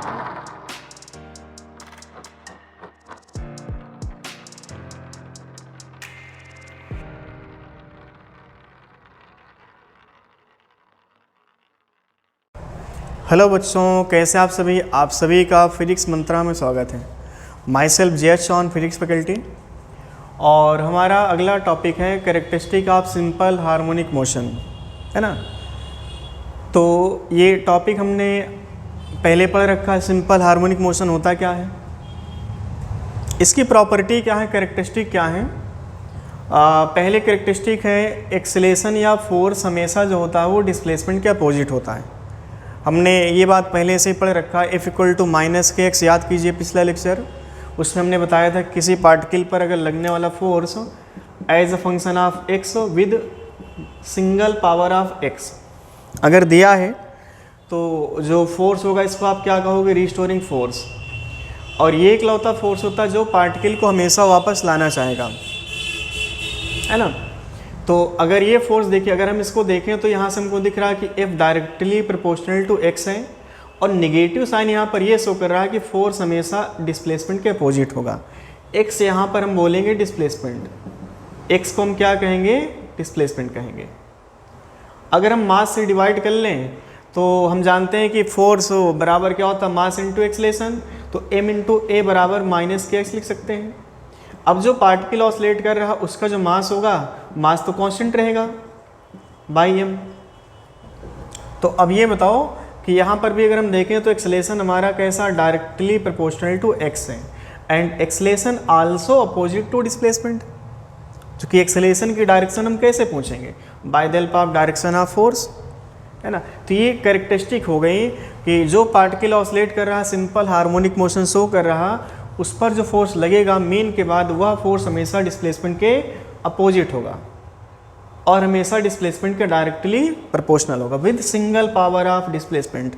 Hello बच्चों, कैसे आप सभी का फिजिक्स मंत्रा में स्वागत है। My self JH on physics faculty. और हमारा अगला टॉपिक है characteristic of simple harmonic motion, है ना। तो ये टॉपिक हमने पहले पढ़ रखा है। सिंपल हार्मोनिक मोशन होता क्या है, इसकी प्रॉपर्टी क्या है, कैरेक्टरिस्टिक क्या है। पहले कैरेक्टरिस्टिक है एक्सेलेरेशन या फोर्स हमेशा जो होता है वो डिस्प्लेसमेंट के अपोजिट होता है। हमने ये बात पहले से ही पढ़ रखा है। F=-kx, याद कीजिए पिछला लेक्चर, उसमें हमने बताया था किसी पार्टिकल पर अगर लगने वाला force as a function of x with single power of x अगर दिया है तो जो फोर्स होगा इसको आप क्या कहोगे, रिस्टोरिंग फोर्स। और ये इकलौता फोर्स होता है जो पार्टिकल को हमेशा वापस लाना चाहेगा, है ना। तो अगर ये फोर्स देखिए, अगर हम इसको देखें तो यहाँ से हमको दिख रहा है कि F directly proportional to x है, और निगेटिव साइन यहाँ पर ये शो कर रहा है कि फोर्स हमेशा डिस्प्लेसमेंट के अपोजिट होगा। x यहाँ पर हम बोलेंगे डिस्प्लेसमेंट, x को हम क्या कहेंगे, डिस्प्लेसमेंट कहेंगे। अगर हम मास से डिवाइड कर लें तो हम जानते हैं कि फोर्स बराबर क्या होता है, मास इंटू एक्सलेशन। तो m इंटू ए बराबर -kx लिख सकते हैं। अब जो पार्टिकल ऑसिलेट कर रहा उसका जो मास होगा, मास तो कांस्टेंट रहेगा बाई m। तो अब ये बताओ कि यहाँ पर भी अगर हम देखें तो एक्सेलेरेशन हमारा कैसा, डायरेक्टली प्रोपोर्शनल टू x है, and acceleration also opposite to displacement. क्योंकि एक्सेलेरेशन की डायरेक्शन हम कैसे पूछेंगे, by the help of direction of force, है ना। तो ये कैरेक्टरिस्टिक हो गई कि जो पार्टिकल ऑसिलेट कर रहा, सिंपल हार्मोनिक मोशन शो कर रहा, उस पर जो फोर्स लगेगा मीन के बाद, वह फोर्स हमेशा डिस्प्लेसमेंट के अपोजिट होगा और हमेशा डिस्प्लेसमेंट के डायरेक्टली प्रोपोर्शनल होगा with single power of displacement.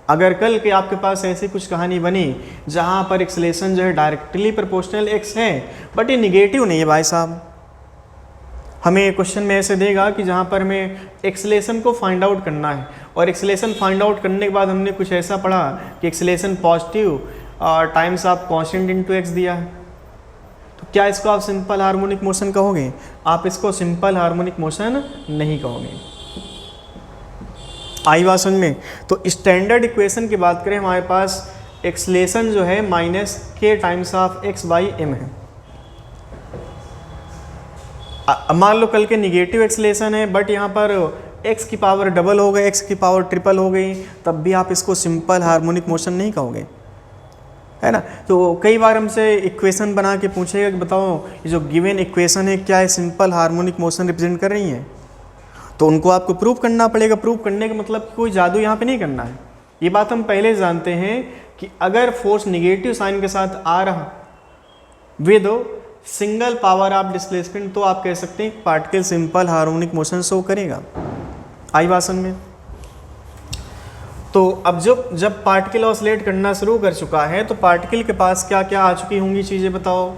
अगर कल के आपके पास ऐसी कुछ कहानी बनी जहां पर एक्सेलेरेशन जो है डायरेक्टली प्रोपोर्शनल x है बट ये निगेटिव नहीं है भाई साहब, हमें क्वेश्चन में ऐसे देगा कि जहां पर हमें एक्सेलेरेशन को फाइंड आउट करना है, और एक्सेलेरेशन फाइंड आउट करने के बाद हमने कुछ ऐसा पढ़ा कि acceleration positive times of constant into x दिया है, तो क्या इसको आप सिंपल हार्मोनिक मोशन कहोगे? आप इसको सिंपल हार्मोनिक मोशन नहीं कहोगे। आई बात समझ में? तो स्टैंडर्ड इक्वेशन की बात करें, हमारे पास एक्सेलेरेशन जो है -k times of x by m है। मान लो कल के निगेटिव एक्सेलेरेशन है बट यहाँ पर x की पावर डबल हो गई, x की पावर ट्रिपल हो गई, तब भी आप इसको सिंपल हार्मोनिक मोशन नहीं कहोगे, है ना। तो कई बार हमसे इक्वेशन बना के पूछेगा कि बताओ ये जो गिवन इक्वेशन है क्या है सिंपल हार्मोनिक मोशन रिप्रेजेंट कर रही है, तो उनको आपको प्रूव करना पड़ेगा। प्रूव करने का मतलब कोई जादू यहाँ पे नहीं करना है। ये बात हम पहले जानते हैं कि अगर फोर्स निगेटिव साइन के साथ आ रहा with single power of displacement तो आप कह सकते हैं particle simple harmonic motion show करेगा। आई बात समझ में? तो अब जब पार्टिकल ऑसिलेट करना शुरू कर चुका है तो पार्टिकल के पास क्या क्या आ चुकी होंगी चीज़ें बताओ।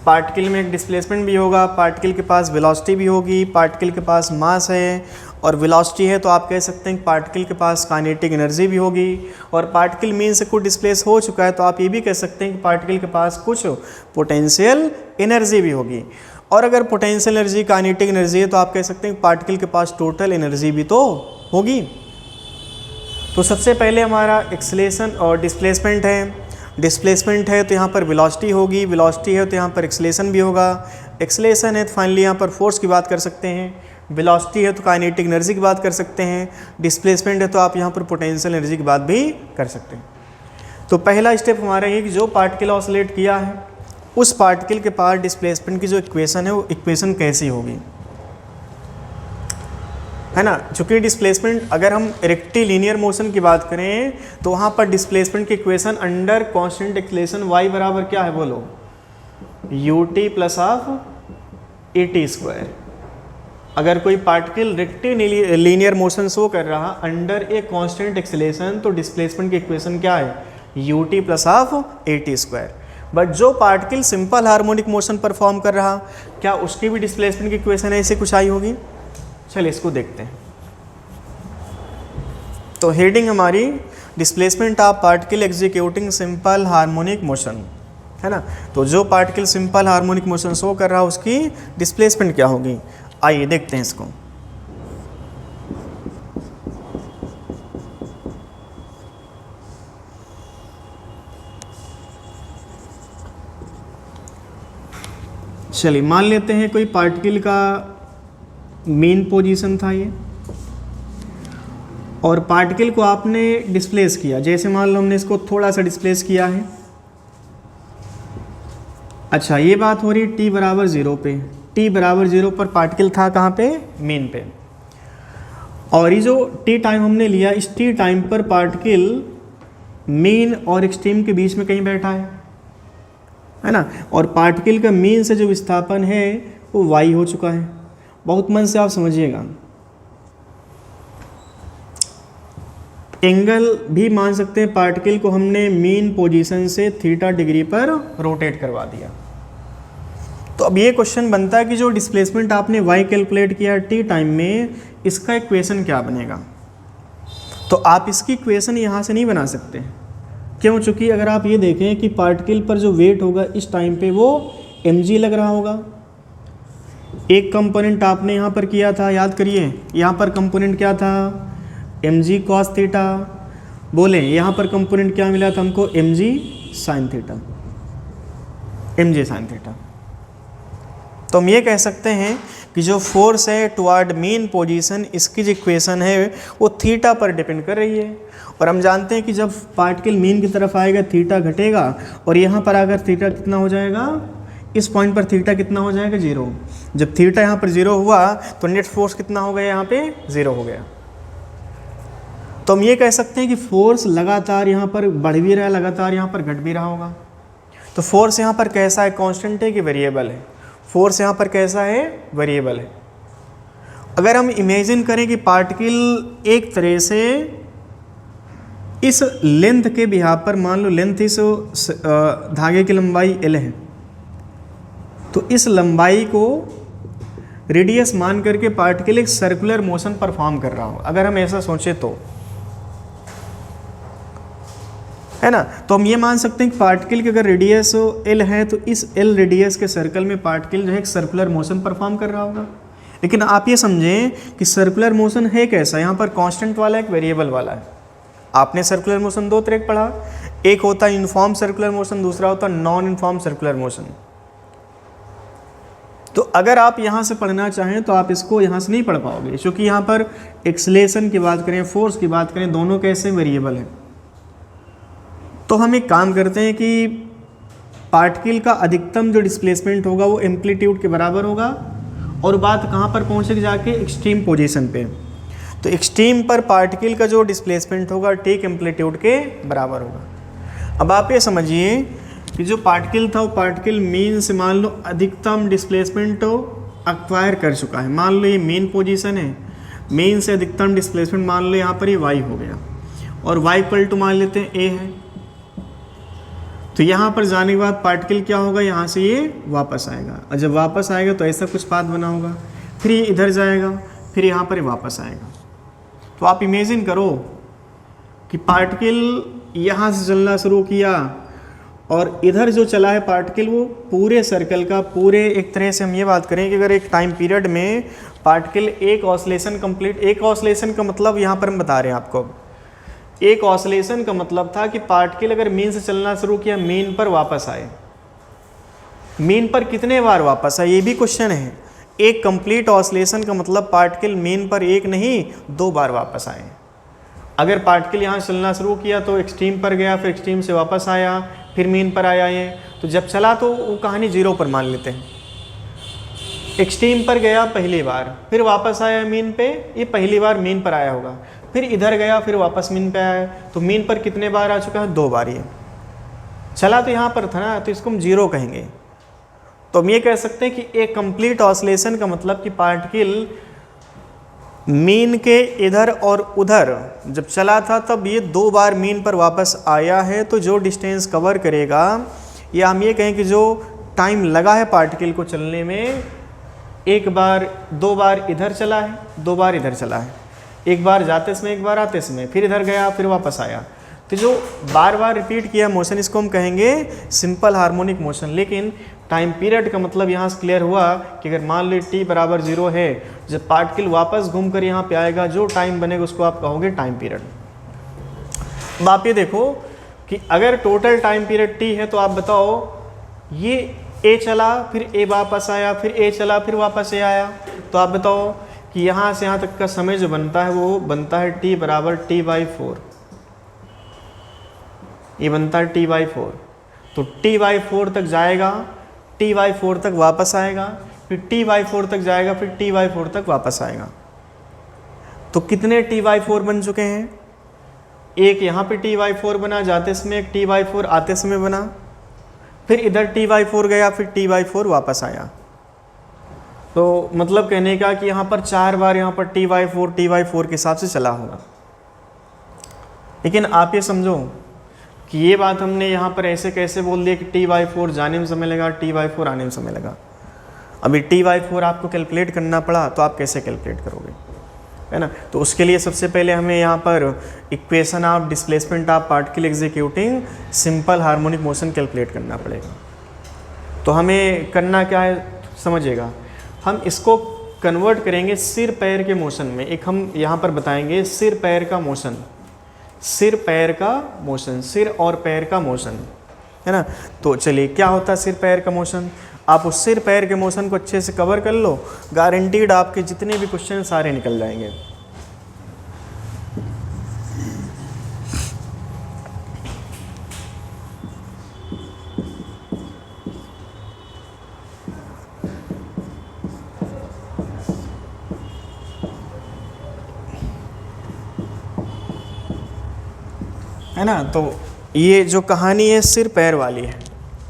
पार्टिकल में एक डिस्प्लेसमेंट भी होगा, पार्टिकल के पास वेलोसिटी भी होगी, पार्टिकल के पास मास है और वेलोसिटी है, तो आप कह सकते हैं पार्टिकल के पास काइनेटिक एनर्जी भी होगी। और पार्टिकल मीन से कुछ डिस्प्लेस हो चुका है तो आप ये भी कह सकते हैं कि पार्टिकल के पास कुछ पोटेंशियल एनर्जी भी होगी। और अगर पोटेंशियल एनर्जी काइनेटिक एनर्जी है तो आप कह सकते हैं पार्टिकल के पास टोटल एनर्जी भी तो होगी। तो सबसे पहले हमारा एक्सेलेरेशन और डिस्प्लेसमेंट है। डिस्प्लेसमेंट है तो यहाँ पर वेलोसिटी होगी, वेलोसिटी है तो यहाँ पर एक्सेलेरेशन भी होगा, एक्सेलेरेशन है तो फाइनली यहाँ पर फोर्स की बात कर सकते हैं, वेलोसिटी है तो काइनेटिक एनर्जी की बात कर सकते हैं, डिस्प्लेसमेंट है तो आप यहाँ पर पोटेंशियल एनर्जी की बात भी कर सकते हैं। तो पहला स्टेप हमारा ये कि जो पार्टिकल ऑसिलेट किया है उस पार्टिकल के पास डिस्प्लेसमेंट की जो इक्वेशन है वो इक्वेशन कैसी होगी, है ना। चूँकि डिस्प्लेसमेंट अगर हम रेक्टिलिनियर मोशन की बात करें तो वहाँ पर डिस्प्लेसमेंट की equation under constant acceleration y बराबर क्या है बोलो, ut plus half at square. अगर कोई पार्टिकल रेक्टिलिनियर मोशन शो कर रहा अंडर ए कांस्टेंट एक्सेलेरेशन तो डिस्प्लेसमेंट की इक्वेशन क्या है, ut plus half at square. But जो particle simple harmonic motion perform कर रहा, क्या उसकी भी डिस्प्लेसमेंट की इक्वेशन ऐसे कुछ आई होगी? चलिए इसको देखते हैं। तो हेडिंग हमारी displacement of particle executing simple harmonic motion, है ना। तो जो particle simple harmonic motion show कर रहा है उसकी डिस्प्लेसमेंट क्या होगी, आइए देखते हैं इसको। चलिए मान लेते हैं कोई पार्टिकल का मेन पोजीशन था ये, और पार्टिकल को आपने डिस्प्लेस किया, जैसे मान लो हमने इसको थोड़ा सा डिस्प्लेस किया है। अच्छा, ये बात हो रही है t बराबर 0 पे, t बराबर 0 पर पार्टिकल था कहाँ पे, मेन पे। और ये जो t टाइम हमने लिया, इस t टाइम पर पार्टिकल मेन और एक्सट्रीम के बीच में कहीं बैठा है ना। और पार्टिकल का मेन से जो विस्थापन है वो y हो चुका है। बहुत मन से आप समझिएगा, एंगल भी मान सकते हैं, पार्टिकल को हमने मेन पोजीशन से थीटा डिग्री पर रोटेट करवा दिया। तो अब ये क्वेश्चन बनता है कि जो डिस्प्लेसमेंट आपने y कैलकुलेट किया t टाइम में, इसका इक्वेशन क्या बनेगा। तो आप इसकी इक्वेशन यहाँ से नहीं बना सकते, क्यों, चूँकि अगर आप ये देखें कि पार्टिकल पर जो वेट होगा इस टाइम पे वो mg लग रहा होगा। एक कंपोनेंट आपने यहाँ पर किया था, याद करिए, यहाँ पर कंपोनेंट क्या था, mg cos थीटा, बोले यहाँ पर कंपोनेंट क्या मिला था हमको, mg sin theta, mg sin theta. तो हम ये कह सकते हैं कि जो फोर्स है टुवर्ड मेन पोजीशन, इसकी जो इक्वेशन है वो थीटा पर डिपेंड कर रही है। और हम जानते हैं कि जब पार्टिकल मेन की तरफ आएगा थीटा घटेगा, और यहाँ पर अगर थीटा कितना हो जाएगा, इस पॉइंट पर थीटा कितना हो जाएगा, 0। जब थीटा यहाँ पर 0 हुआ तो नेट फोर्स कितना हो गया, यहाँ पे 0 हो गया। तो हम ये कह सकते हैं कि फोर्स लगातार यहाँ पर बढ़ भी रहा है, लगातार यहाँ पर घट भी रहा होगा। तो फोर्स यहाँ पर कैसा है, कांस्टेंट है कि वेरिएबल है, फोर्स यहाँ पर कैसा है, वेरिएबल है। अगर हम इमेजिन करें कि पार्टिकल एक तरह से इस लेंथ के बिहाव पर, मान लो लेंथ इस धागे की लंबाई l है, तो इस लंबाई को रेडियस मान करके पार्टिकल एक सर्कुलर मोशन परफॉर्म कर रहा हो, अगर हम ऐसा सोचें तो, है ना। तो हम ये मान सकते हैं कि पार्टिकल की अगर रेडियस l है तो इस l रेडियस के सर्कल में पार्टिकल जो है एक सर्कुलर मोशन परफॉर्म कर रहा होगा। लेकिन आप ये समझें कि सर्कुलर मोशन है कैसा, यहाँ पर कांस्टेंट वाला है, एक वेरिएबल वाला है। आपने सर्कुलर मोशन दो तरह पढ़ा, एक होता है यूनिफॉर्म सर्कुलर मोशन, दूसरा होता है नॉन यूनिफॉर्म सर्कुलर मोशन। तो अगर आप यहाँ से पढ़ना चाहें तो आप इसको यहाँ से नहीं पढ़ पाओगे, क्योंकि यहाँ पर एक्सेलेरेशन की बात करें, फोर्स की बात करें, दोनों कैसे वेरिएबल हैं। तो हम एक काम करते हैं कि पार्टिकल का अधिकतम जो डिस्प्लेसमेंट होगा वो एम्पलीट्यूड के बराबर होगा, और बात कहाँ पर पहुँचेगी, जाके एक्सट्रीम पोजीशन पे। तो एक्सट्रीम पर पार्टिकल का जो डिस्प्लेसमेंट होगा ठीक एम्पलीट्यूड के बराबर होगा। अब आप ये समझिए कि जो पार्टिकल था वो पार्टिकल मेन से मान लो अधिकतम डिस्प्लेसमेंट तो एक्वायर कर चुका है। मान लो ये मेन पोजीशन है, मेन से अधिकतम डिस्प्लेसमेंट मान लो यहाँ पर ये y हो गया, और y इक्वल टू मान लेते हैं a है। तो यहाँ पर जाने के बाद पार्टिकल क्या होगा, यहाँ से ये वापस आएगा, और जब वापस आएगा तो ऐसा कुछ पाथ बना होगा, फिर ये इधर जाएगा, फिर यहाँ पर वापस आएगा। तो आप इमेजिन करो कि पार्टिकल यहाँ से चलना शुरू किया, और इधर जो चला है पार्टिकल वो पूरे सर्कल का, पूरे एक तरह से हम ये बात करें कि अगर एक टाइम पीरियड में पार्टिकल एक ऑसिलेशन कंप्लीट, एक ऑसिलेशन का मतलब यहाँ पर हम बता रहे हैं आपको, एक ऑसिलेशन का मतलब था कि पार्टिकल अगर मेन से चलना शुरू किया, मेन पर वापस आए। मेन पर कितने बार वापस आए ये भी क्वेश्चन है। एक कंप्लीट ऑसिलेशन का मतलब पार्टिकल मेन पर एक नहीं 2 बार वापस आए। अगर पार्टिकल यहाँ चलना शुरू किया तो एक्सट्रीम पर गया, फिर एक्सट्रीम से वापस आया, फिर मेन पर आया ये, तो जब चला तो वो कहानी 0 पर मान लेते हैं। एक्सट्रीम पर गया पहली बार, फिर वापस आया मेन पे, ये पहली बार मेन पर आया होगा, फिर इधर गया, फिर वापस मेन पे आया, तो मेन पर कितने बार आ चुका है, 2 बार ये चला। तो यहाँ पर था ना, तो इसको हम 0 कहेंगे। तो हम ये कह सकते हैं कि एक कंप्लीट ऑसिलेशन का मतलब कि पार्टिकल मीन के इधर और उधर जब चला था तब ये 2 बार मीन पर वापस आया है। तो जो डिस्टेंस कवर करेगा, या हम ये कहें कि जो टाइम लगा है पार्टिकल को चलने में, 2 बार इधर चला है, 2 बार इधर चला है, एक बार जाते समय, एक बार आते समय, फिर इधर गया, फिर वापस आया, तो जो बार बार रिपीट किया मोशन इसको हम कहेंगे सिंपल हार्मोनिक मोशन। लेकिन टाइम पीरियड का मतलब यहाँ से क्लियर हुआ कि अगर मान लो t बराबर 0 है, जब पार्टिकल वापस घूमकर यहाँ पे आएगा जो टाइम बनेगा उसको आप कहोगे टाइम पीरियड। अब आप ये देखो कि अगर टोटल टाइम पीरियड t है तो आप बताओ ये a चला फिर a वापस आया फिर a चला फिर वापस a आया, तो आप बताओ कि यहाँ से यहाँ तक का समय जो बनता है वो बनता है t बराबर t/4। ये बनता है t/4। तो t/4 तक जाएगा, t/4 तक वापस आएगा, फिर t/4 तक जाएगा, फिर t/4 तक वापस आएगा। तो कितने t/4 बन चुके हैं? एक यहाँ पे t/4 बना जाते समय, एक t/4 आते समय बना, फिर इधर t/4 गया, फिर t/4 वापस आया। तो मतलब कहने का कि यहाँ पर 4 बार यहाँ पर t/4 के हिसाब से चला होगा। लेकिन आप ये समझो कि ये बात हमने यहाँ पर ऐसे कैसे बोल दिया कि t/4 जाने में समय लगा, t/4 आने में समय लगा। अभी t/4 आपको कैलकुलेट करना पड़ा तो आप कैसे कैलकुलेट करोगे, है ना? तो उसके लिए सबसे पहले हमें यहाँ पर equation of displacement of particle executing simple harmonic motion calculate करना पड़ेगा। तो हमें करना क्या है समझिएगा, हम इसको कन्वर्ट करेंगे सिर पैर के मोशन में। एक हम यहाँ पर बताएंगे सिर पैर का मोशन, सिर पैर का मोशन, सिर और पैर का मोशन, है ना? तो चलिए क्या होता है सिर पैर का मोशन, आप उस सिर पैर के मोशन को अच्छे से कवर कर लो, गारंटीड आपके जितने भी क्वेश्चन सारे निकल जाएंगे। है ना? तो ये जो कहानी है सिर पैर वाली है।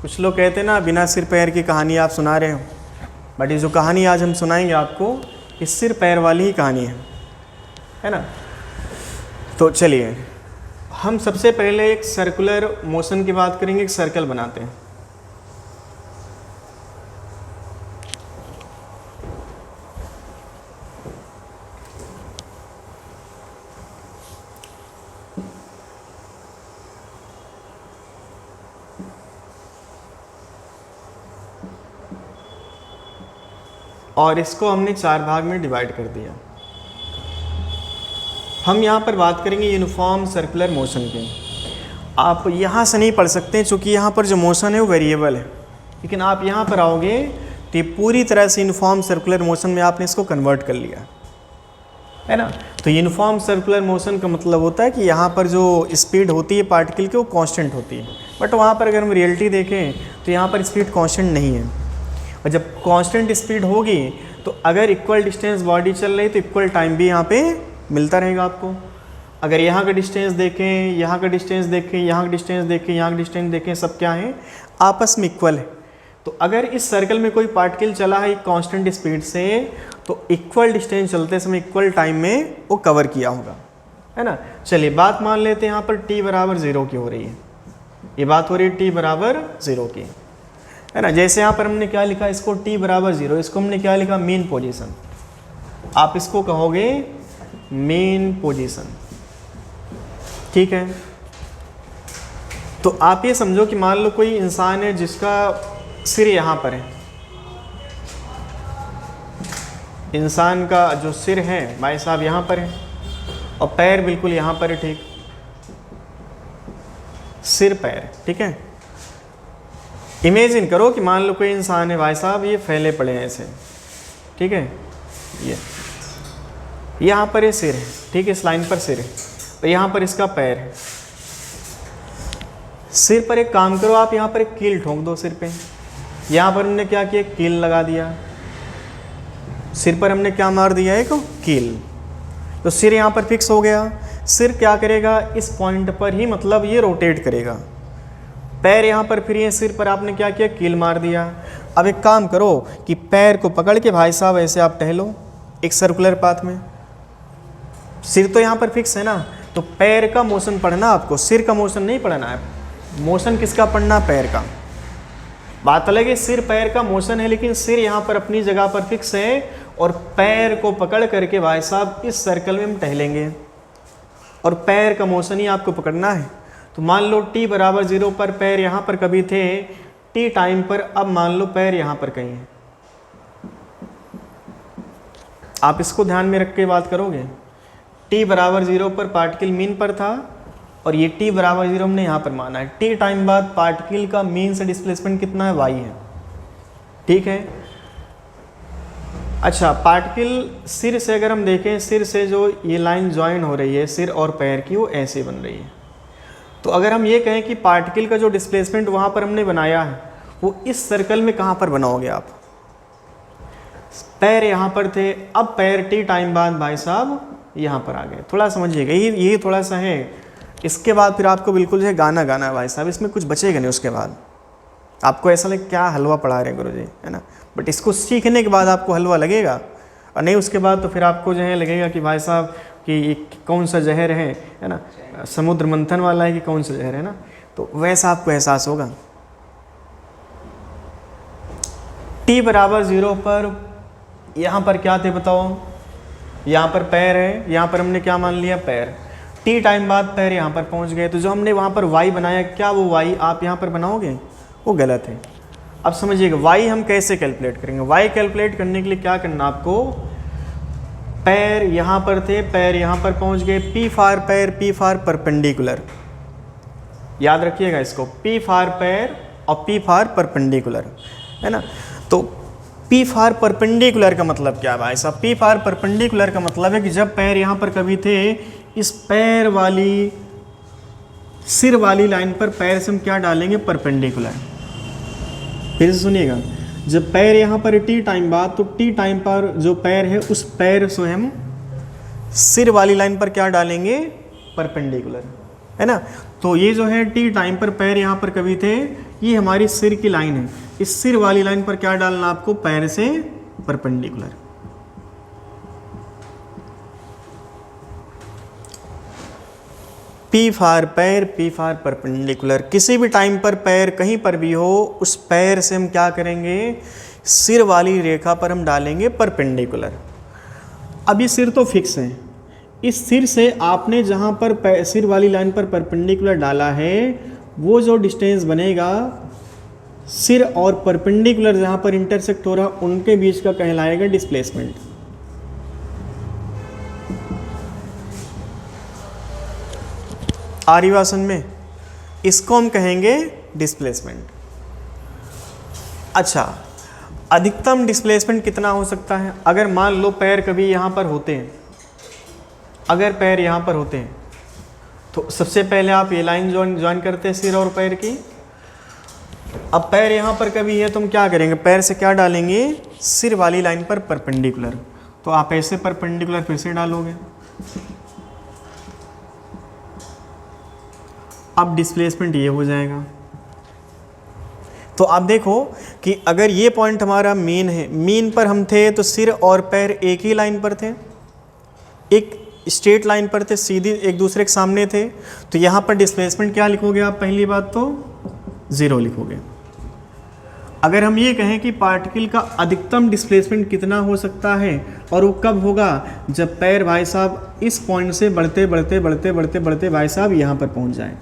कुछ लोग कहते हैं ना बिना सिर पैर की कहानी आप सुना रहे हो, बट ये जो कहानी आज हम सुनाएंगे आपको इस सिर पैर वाली ही कहानी है ना? तो चलिए हम सबसे पहले एक सर्कुलर मोशन की बात करेंगे। एक सर्कल बनाते हैं। और इसको हमने 4 भाग में डिवाइड कर दिया। हम यहाँ पर बात करेंगे यूनिफॉर्म सर्कुलर मोशन की। आप यहाँ से नहीं पढ़ सकते क्योंकि यहाँ पर जो मोशन है वो वेरिएबल है, लेकिन आप यहाँ पर आओगे तो ये पूरी तरह से यूनिफॉर्म सर्कुलर मोशन में आपने इसको कन्वर्ट कर लिया, है ना? तो यूनिफॉर्म सर्कुलर मोशन का मतलब होता है कि यहाँ पर जो स्पीड होती है पार्टिकल की वो कांस्टेंट होती है, बट वहाँ पर अगर हम रियलिटी देखें तो यहाँ पर स्पीड कांस्टेंट नहीं है। और जब कांस्टेंट स्पीड होगी तो अगर इक्वल डिस्टेंस बॉडी चल रही तो इक्वल टाइम भी यहाँ पे मिलता रहेगा आपको। अगर यहाँ का डिस्टेंस देखें, यहाँ का डिस्टेंस देखें, यहाँ का डिस्टेंस देखें, यहाँ का डिस्टेंस देखें, सब क्या है आपस में इक्वल है। तो अगर इस सर्कल में कोई पार्टिकल चला है कांस्टेंट स्पीड से तो इक्वल डिस्टेंस चलते समय इक्वल टाइम में वो कवर किया होगा, है ना? चलिए बात मान लेते हैं यहाँ पर t बराबर 0 की हो रही है। ये बात हो रही है t बराबर 0 की, है ना? जैसे यहाँ पर हमने क्या लिखा, इसको t बराबर 0, इसको हमने क्या लिखा मीन पोजीशन। आप इसको कहोगे मीन पोजीशन, ठीक है? तो आप ये समझो कि मान लो कोई इंसान है जिसका सिर यहाँ पर है, इंसान का जो सिर है भाई साहब यहाँ पर है और पैर बिल्कुल यहाँ पर है, ठीक? सिर पैर, ठीक है? इमेजिन करो कि मान लो कोई इंसान है भाई साहब, ये फैले पड़े हैं ऐसे, ठीक है? ये यहाँ पर ये सिर है, ठीक है? इस लाइन पर सिर है और यहाँ पर इसका पैर है। सिर पर एक काम करो, आप यहाँ पर एक कील ठोक दो सिर पे। यहाँ पर हमने क्या किया, कील लगा दिया। सिर पर हमने क्या मार दिया, एक कील। तो सिर यहाँ पर फिक्स हो गया। सिर क्या करेगा, इस पॉइंट पर ही मतलब ये रोटेट करेगा। पैर यहाँ पर फिर ये सिर पर आपने क्या किया, कील मार दिया। अब एक काम करो कि पैर को पकड़ के भाई साहब ऐसे आप टहलो एक सर्कुलर पाथ में। सिर तो यहाँ पर फिक्स है ना, तो पैर का मोशन पढ़ना आपको, सिर का मोशन नहीं पढ़ना है। मोशन किसका पढ़ना, पैर का। बात अलग है, सिर पैर का मोशन है, लेकिन सिर यहाँ पर अपनी जगह पर फिक्स है और पैर को पकड़ करके भाई साहब इस सर्कल में हम टहलेंगे और पैर का मोशन ही आपको पकड़ना है। तो मान लो t बराबर 0 पर पैर यहाँ पर कभी थे, t टाइम पर अब मान लो पैर यहाँ पर कहीं है। आप इसको ध्यान में रख के बात करोगे। t बराबर 0 पर पार्टिकल मीन पर था और ये t बराबर 0 हमने यहाँ पर माना है। t टाइम बाद पार्टिकल का मीन से डिस्प्लेसमेंट कितना है, y है। ठीक है। अच्छा, पार्टिकल सिर से अगर हम देखें, सिर से जो ये लाइन ज्वाइन हो रही है सिर और पैर की, वो ऐसे बन रही है। तो अगर हम ये कहें कि पार्टिकल का जो डिस्प्लेसमेंट वहाँ पर हमने बनाया है वो इस सर्कल में कहाँ पर बनाओगे आप, पैर यहाँ पर थे, अब पैर t टाइम बाद भाई साहब यहाँ पर आ गए। थोड़ा समझिएगा, ये थोड़ा सा है। इसके बाद फिर आपको बिल्कुल जो है गाना गाना है भाई साहब, इसमें कुछ बचेगा नहीं। उसके बाद आपको ऐसा लगे क्या हलवा पढ़ा रहे हैं गुरुजी, है ना। बट इसको सीखने के बाद आपको हलवा लगेगा, और नहीं उसके बाद तो फिर आपको जो है लगेगा कि भाई साहब कि ये कौन सा जहर है ना, समुद्र मंथन वाला है कि कौन सा जहर है ना। तो वैसा आपको एहसास होगा। t बराबर 0 पर यहाँ पर क्या थे बताओ, यहाँ पर पैर है, यहाँ पर हमने क्या मान लिया, पैर। t टाइम बाद पैर यहाँ पर पहुँच गए, तो जो हमने वहाँ पर y बनाया, क्या वो y आप यहाँ पर बनाओगे, वो गलत है। अब समझिएगा y हम कैसे कैलकुलेट करेंगे। y कैलकुलेट करने के लिए क्या करना आपको, पैर यहाँ पर थे, पैर यहाँ पर पहुँच गए, p फार पैर, p फार परपेंडिकुलर, याद रखिएगा इसको, p फार पैर और p फार परपेंडिकुलर, है ना। तो p फार परपेंडिकुलर का मतलब क्या है भाई साहब, p फार परपेंडिकुलर का मतलब है कि जब पैर यहाँ पर कभी थे, इस पैर वाली सिर वाली लाइन पर पैर से हम क्या डालेंगे, परपेंडिकुलर। फिर से सुनिएगा, जब पैर यहाँ पर t टाइम बाद, तो t टाइम पर जो पैर है उस पैर से हम सिर वाली लाइन पर क्या डालेंगे, परपेंडिकुलर, है ना। तो ये जो है t टाइम पर पैर यहाँ पर कभी थे, ये हमारी सिर की लाइन है, इस सिर वाली लाइन पर क्या डालना आपको, पैर से परपेंडिकुलर। P फार पैर, P फार परपेंडिकुलर। किसी भी टाइम पर पैर कहीं पर भी हो, उस पैर से हम क्या करेंगे, सिर वाली रेखा पर हम डालेंगे परपेंडिकुलर। अब ये सिर तो फिक्स है, इस सिर से आपने जहाँ पर सिर वाली लाइन पर परपेंडिकुलर डाला है, वो जो डिस्टेंस बनेगा सिर और परपेंडिकुलर जहाँ पर इंटरसेक्ट हो रहा उनके बीच का कहलाएगा डिस्प्लेसमेंट। आरिवासन में इसको हम कहेंगे डिस्प्लेसमेंट। अच्छा, अधिकतम डिस्प्लेसमेंट कितना हो सकता है, अगर मान लो पैर कभी यहाँ पर होते हैं, अगर पैर यहाँ पर होते हैं तो सबसे पहले आप ये लाइन ज्वाइन करते हैं सिर और पैर की। अब पैर यहाँ पर कभी है तो हम क्या करेंगे, पैर से क्या डालेंगे, सिर वाली लाइन पर परपेंडिकुलर। तो आप ऐसे परपेंडिकुलर फिर से डालोगे, अब डिस्प्लेसमेंट ये हो जाएगा। तो आप देखो कि अगर ये पॉइंट हमारा मीन है, मीन पर हम थे तो सिर और पैर एक ही लाइन पर थे, एक स्ट्रेट लाइन पर थे, सीधी एक दूसरे के सामने थे। तो यहाँ पर डिस्प्लेसमेंट क्या लिखोगे आप, पहली बात तो 0 लिखोगे। अगर हम ये कहें कि पार्टिकल का अधिकतम डिस्प्लेसमेंट कितना हो सकता है और वो कब होगा, जब पैर भाई साहब इस पॉइंट से बढ़ते बढ़ते बढ़ते बढ़ते बढ़ते भाई साहब यहाँ पर पहुँच जाए।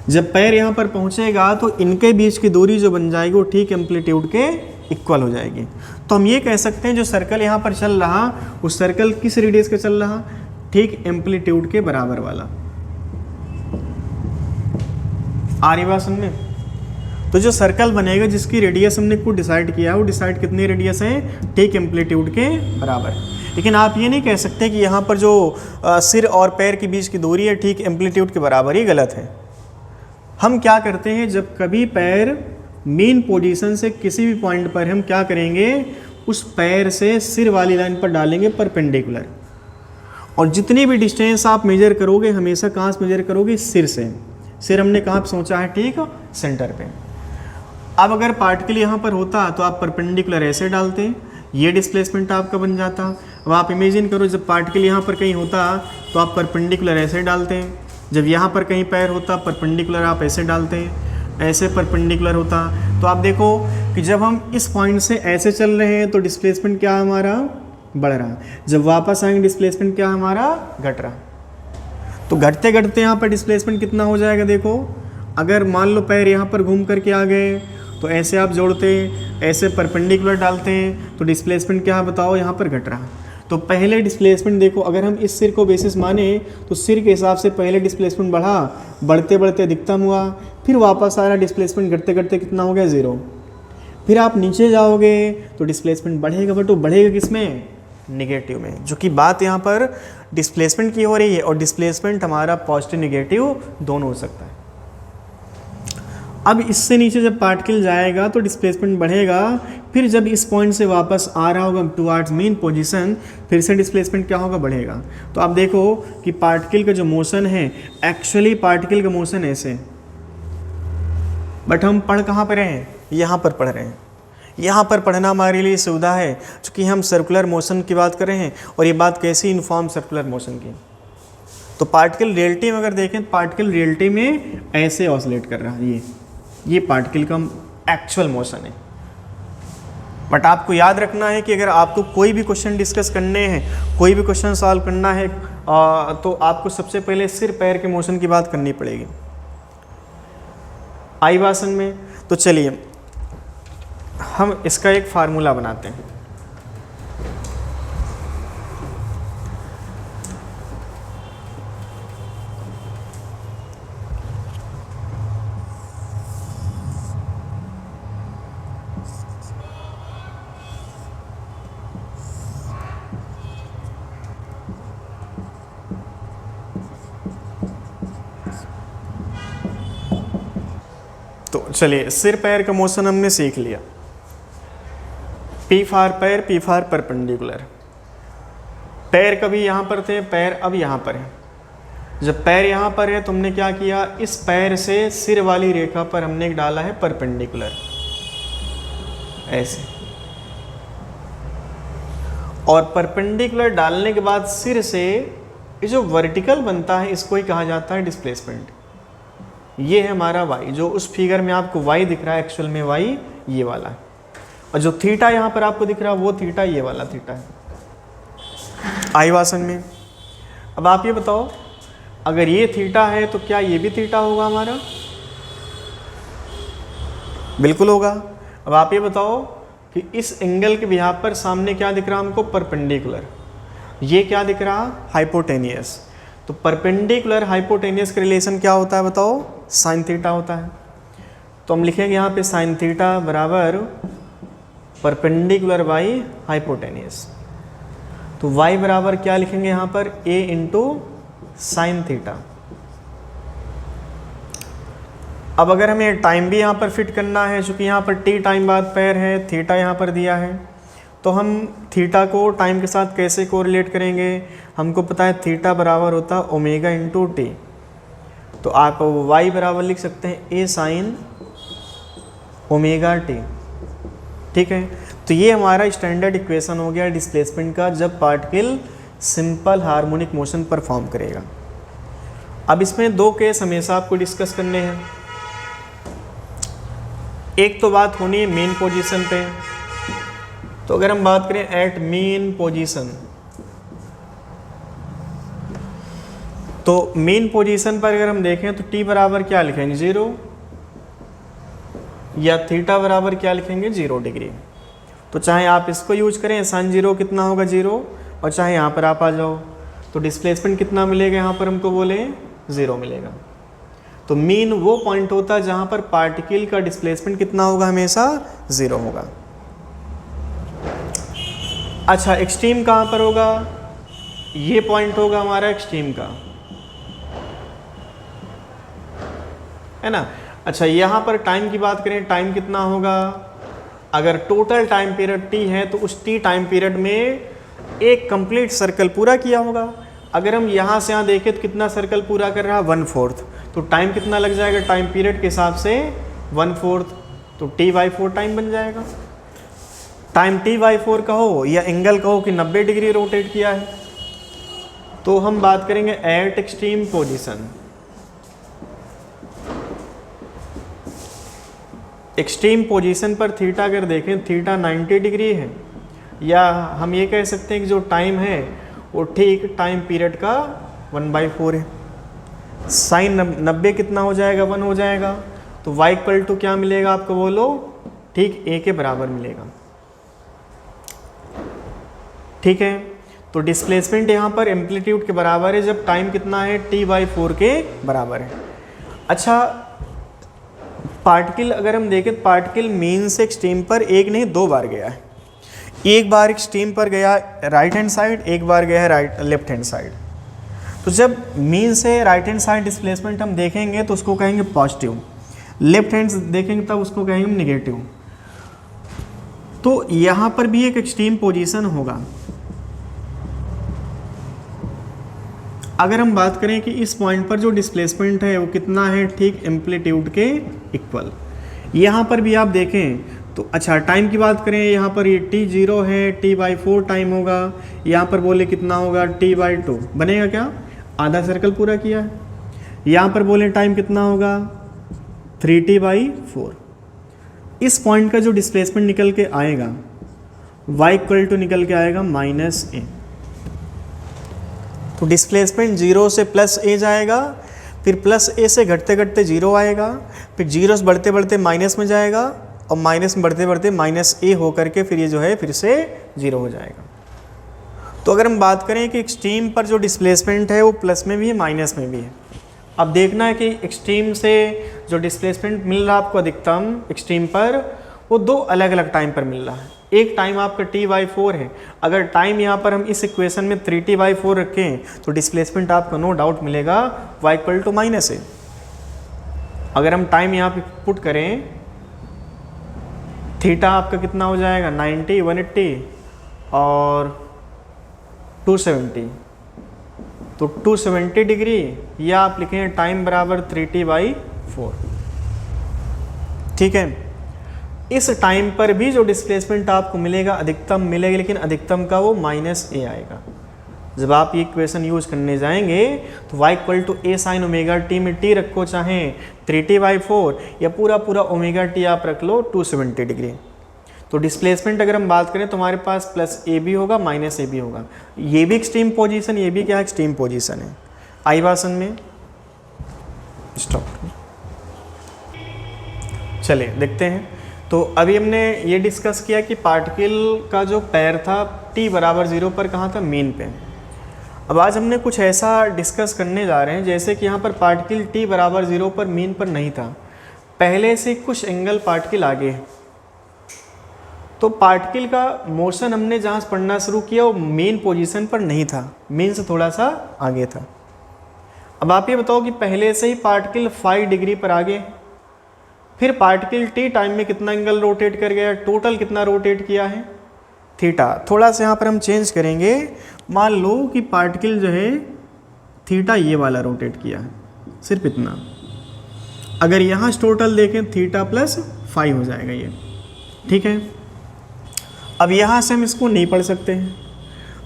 जब पैर यहाँ पर पहुँचेगा तो इनके बीच की दूरी जो बन जाएगी वो ठीक एम्पलीट्यूड के इक्वल हो जाएगी। तो हम ये कह सकते हैं जो सर्कल यहाँ पर चल रहा, उस सर्कल किस रेडियस का चल रहा, ठीक एम्पलीट्यूड के बराबर वाला। आरिवासन में तो जो सर्कल बनेगा जिसकी रेडियस हमने कुछ डिसाइड किया, वो डिसाइड कितनी रेडियस है, ठीक एम्पलीट्यूड के बराबर। लेकिन आप ये नहीं कह सकते कि यहाँ पर जो सिर और पैर के बीच की दूरी है ठीक एम्पलीट्यूड के बराबर, ही गलत है। हम क्या करते हैं, जब कभी पैर मेन पोजीशन से किसी भी पॉइंट पर हम क्या करेंगे, उस पैर से सिर वाली लाइन पर डालेंगे परपेंडिकुलर। और जितनी भी डिस्टेंस आप मेजर करोगे हमेशा कहाँ से मेजर करोगे, सिर से। सिर हमने कहाँ पे सोचा है, ठीक सेंटर पे। अब अगर पार्टिकल यहाँ पर होता तो आप परपेंडिकुलर ऐसे डालते, ये डिस्प्लेसमेंट आपका बन जाता। अब आप इमेजिन करो जब पार्टिकल यहाँ पर कहीं होता तो आप परपेंडिकुलर ऐसे डालते हैं, जब यहाँ पर कहीं पैर होता परपेंडिकुलर आप ऐसे डालते हैं, ऐसे परपेंडिकुलर होता। तो आप देखो कि जब हम इस पॉइंट से ऐसे चल रहे हैं तो डिस्प्लेसमेंट क्या हमारा बढ़ रहा, जब वापस आएंगे डिस्प्लेसमेंट क्या हमारा घट रहा। तो घटते घटते यहाँ पर डिस्प्लेसमेंट कितना हो जाएगा देखो, अगर मान लो पैर यहाँ पर घूम करके आ गए तो ऐसे आप जोड़ते, ऐसे परपेंडिकुलर डालते हैं तो डिस्प्लेसमेंट क्या बताओ यहाँ पर घट रहा। तो पहले डिस्प्लेसमेंट देखो, अगर हम इस सिर को बेसिस माने तो सिर के हिसाब से पहले डिस्प्लेसमेंट बढ़ा, बढ़ते बढ़ते अधिकतम हुआ, फिर वापस आ रहा, डिस्प्लेसमेंट घटते घटते कितना हो गया 0। फिर आप नीचे जाओगे तो डिस्प्लेसमेंट बढ़ेगा, बट वो बढ़ेगा किस में, निगेटिव में, जो कि बात यहाँ पर डिस्प्लेसमेंट की हो रही है। और डिस्प्लेसमेंट हमारा पॉजिटिव निगेटिव दोनों हो सकता है। अब इससे नीचे जब पार्टिकल जाएगा तो डिस्प्लेसमेंट बढ़ेगा, फिर जब इस पॉइंट से वापस आ रहा होगा टुवर्ड्स मेन पोजीशन, फिर से डिस्प्लेसमेंट क्या होगा, बढ़ेगा। तो आप देखो कि पार्टिकल का जो मोशन है, एक्चुअली पार्टिकल का मोशन ऐसे, बट हम पढ़ कहाँ पर रहे हैं, यहाँ पर पढ़ रहे हैं। यहाँ पर पढ़ना हमारे लिए सुविधा है, क्योंकि हम सर्कुलर मोशन की बात कर रहे हैं, और ये बात कैसी, यूनिफॉर्म सर्कुलर मोशन की। तो पार्टिकल रियलिटी में अगर देखें, पार्टिकल रियलिटी में ऐसे ऑसिलेट कर रहा है, ये पार्टिकल का एक्चुअल मोशन है। बट आपको याद रखना है कि अगर आपको कोई भी क्वेश्चन डिस्कस करने हैं, कोई भी क्वेश्चन सॉल्व करना है, तो आपको सबसे पहले सिर पैर के मोशन की बात करनी पड़ेगी आई आसन में। तो चलिए हम इसका एक फार्मूला बनाते हैं। तो चलिए, सिर पैर का मोशन हमने सीख लिया। पी फार पैर, पी फार परपेंडिकुलर। पैर कभी यहाँ पर थे, पैर अब यहाँ पर है। जब पैर यहाँ पर है, तुमने क्या किया, इस पैर से सिर वाली रेखा पर हमने डाला है परपेंडिकुलर, ऐसे। और परपेंडिकुलर डालने के बाद सिर से ये जो वर्टिकल बनता है, इसको ही कहा जाता है डिस्प्लेसमेंट। ये है हमारा वाई, जो उस फिगर में आपको वाई दिख रहा है, एक्चुअल में वाई ये वाला है। और जो थीटा यहाँ पर आपको दिख रहा है, वो थीटा ये वाला थीटा है आई आसन में। अब आप ये बताओ, अगर ये थीटा है तो क्या ये भी थीटा होगा हमारा? बिल्कुल होगा। अब आप ये बताओ कि इस एंगल के बिहाफ पर सामने क्या दिख रहा हमको, परपेंडिकुलर। ये क्या दिख रहा, हाइपोटेनियस। तो परपेंडिकुलर हाइपोटेनियस का रिलेशन क्या होता है बताओ, साइन थीटा होता है। तो हम लिखेंगे यहाँ पे साइन थीटा बराबर परपेंडिकुलर बाई हाइपोटेनियस। तो y बराबर क्या लिखेंगे यहाँ पर, a इंटू साइन थीटा। अब अगर हमें टाइम भी यहाँ पर फिट करना है, चूँकि यहाँ पर t टाइम बाद पैर है, थीटा यहाँ पर दिया है, तो हम थीटा को टाइम के साथ कैसे कोरिलेट करेंगे, हमको पता है थीटा बराबर होता है ओमेगा इंटू टी। तो आप y बराबर लिख सकते हैं a साइन ओमेगा टी, ठीक है। तो ये हमारा स्टैंडर्ड इक्वेशन हो गया डिस्प्लेसमेंट का, जब particle simple harmonic motion perform करेगा। अब इसमें दो केस हमेशा आपको डिस्कस करने हैं। एक तो बात होनी है मेन पोजीशन पे। तो अगर हम बात करें एट मेन पोजीशन, तो मेन पोजीशन पर अगर हम देखें तो t बराबर क्या लिखेंगे 0, या थीटा बराबर क्या लिखेंगे 0 डिग्री। तो चाहे आप इसको यूज करें, साइन 0 कितना होगा 0, और चाहे यहाँ पर आप आ जाओ तो डिस्प्लेसमेंट कितना मिलेगा, यहाँ पर हमको बोले 0 मिलेगा। तो मीन वो पॉइंट होता है जहाँ पर पार्टिकल का डिस्प्लेसमेंट कितना होगा, हमेशा 0 होगा। अच्छा, एक्सट्रीम कहाँ पर होगा, ये पॉइंट होगा हमारा एक्सट्रीम का, है ना। अच्छा, यहाँ पर टाइम की बात करें, टाइम कितना होगा, अगर टोटल टाइम पीरियड t है तो उस t टाइम पीरियड में एक कंप्लीट सर्कल पूरा किया होगा। अगर हम यहाँ से यहाँ देखें तो कितना सर्कल पूरा कर रहा है 1/4, तो टाइम कितना लग जाएगा टाइम पीरियड के हिसाब से 1/4, तो t/4 टाइम बन जाएगा। टाइम t/4 कहो या एंगल कहो कि 90 डिग्री रोटेट किया है, तो हम बात करेंगे eight extreme position. Extreme position पर थीटा अगर देखें, थीटा 90 डिग्री है, या हम ये कह सकते हैं कि जो टाइम है वो ठीक टाइम पीरियड का 1/4 है। साइन 90 कितना हो जाएगा, 1 हो जाएगा। तो y इक्वल टू क्या मिलेगा आपको बोलो, ठीक a के बराबर मिलेगा। ठीक है, तो डिस्प्लेसमेंट यहाँ पर एम्पलीट्यूड के बराबर है जब टाइम कितना है, t/4 के बराबर है। अच्छा, पार्टिकल अगर हम देखें, पार्टिकल मीन से एक्सट्रीम पर एक नहीं 2 बार गया है। एक बार एक्सट्रीम पर गया राइट हैंड साइड, एक बार गया है लेफ्ट हैंड साइड। तो जब मीन से राइट हैंड साइड डिस्प्लेसमेंट हम देखेंगे तो उसको कहेंगे पॉजिटिव, लेफ्ट हैंड देखेंगे तब उसको कहेंगे नेगेटिव। तो यहाँ पर भी एक एक्सट्रीम पोजीशन होगा। अगर हम बात करें कि इस पॉइंट पर जो डिस्प्लेसमेंट है वो कितना है, ठीक एम्पलीट्यूड के इक्वल। यहाँ पर भी आप देखें तो अच्छा, टाइम की बात करें, यहाँ पर ये t0 है, t/4 टाइम होगा। यहाँ पर बोले कितना होगा, t/2 बनेगा क्या, आधा सर्कल पूरा किया है। यहाँ पर बोले टाइम कितना होगा, 3t/4। इस पॉइंट का जो डिस्प्लेसमेंट निकल के आएगा y इक्वल टू निकल के आएगा -a। तो डिस्प्लेसमेंट 0 से +a जाएगा, फिर +a से घटते घटते 0 आएगा, फिर 0 से बढ़ते बढ़ते माइनस में जाएगा, और माइनस में बढ़ते बढ़ते -a होकर के फिर ये जो है फिर से 0 हो जाएगा। तो अगर हम बात करें कि एक्सट्रीम पर जो डिस्प्लेसमेंट है वो प्लस में भी है, माइनस में भी है। अब देखना है कि एक्सट्रीम से जो डिस्प्लेसमेंट मिल रहा है आपको अधिकतम एक्सट्रीम पर, वो 2 अलग अलग टाइम पर मिल रहा है। एक टाइम आपका t/4 है। अगर टाइम यहाँ पर हम इस इक्वेशन में 3t/4 रखें तो डिस्प्लेसमेंट आपको नो डाउट मिलेगा y इक्वल टू -a। अगर हम टाइम यहाँ पे पुट करें, थीटा आपका कितना हो जाएगा, 90, 180 और 270। तो 270 डिग्री, या आप लिखें टाइम बराबर 3t/4। ठीक है, इस टाइम पर भी जो डिस्प्लेसमेंट आपको मिलेगा अधिकतम मिलेगा, लेकिन अधिकतम का वो -a आएगा। जब आप ये इक्वेशन यूज करने जाएंगे तो y equal to a sin ω t में t रखो, चाहे 3t/4 या पूरा पूरा ω t आप रख लो 270 डिग्री। तो डिस्प्लेसमेंट अगर हम बात करें तो हमारे पास +a भी होगा, -a भी होगा। ये भी एक्सट्रीम पोजीशन, ये भी क्या है, एक्सट्रीम पोजीशन है। आई वासन में स्टॉप। चलिए देखते हैं। तो अभी हमने ये डिस्कस किया कि पार्टिकल का जो पैर था t/0 पर कहाँ था, मीन पे। अब आज हमने कुछ ऐसा डिस्कस करने जा रहे हैं जैसे कि यहाँ पर पार्टिकल t/0 पर मीन पर नहीं था, पहले से कुछ एंगल पार्टिकल आगे है। तो पार्टिकल का मोशन हमने जहाँ से पढ़ना शुरू किया वो मेन पोजीशन पर नहीं था, मेन से थोड़ा सा आगे था। अब आप ये बताओ कि पहले से ही पार्टिकल 5 डिग्री पर आगे, फिर पार्टिकल t टाइम में कितना एंगल रोटेट कर गया, टोटल कितना रोटेट किया है, थीटा। थोड़ा सा यहाँ पर हम चेंज करेंगे, मान लो कि पार्टिकल जो है थीटा ये वाला रोटेट किया है, सिर्फ इतना। अगर यहाँ टोटल देखें थीटा +5 हो जाएगा ये। ठीक है, अब यहाँ से हम इसको नहीं पढ़ सकते हैं।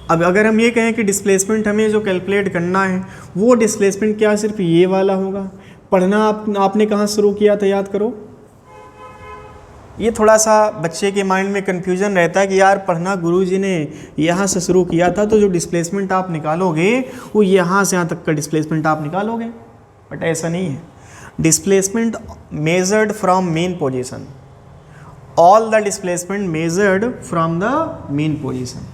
अब अगर हम ये कहें कि डिस्प्लेसमेंट हमें जो कैलकुलेट करना है वो डिस्प्लेसमेंट क्या सिर्फ ये वाला होगा। पढ़ना आपने कहाँ शुरू किया था, याद करो। ये थोड़ा सा बच्चे के माइंड में कन्फ्यूजन रहता है कि यार पढ़ना गुरुजी ने यहाँ से शुरू किया था, तो जो डिस्प्लेसमेंट आप निकालोगे वो यहाँ से यहाँ तक का डिस्प्लेसमेंट आप निकालोगे, बट ऐसा नहीं है। Displacement measured from mean position, all the displacement measured from the main position.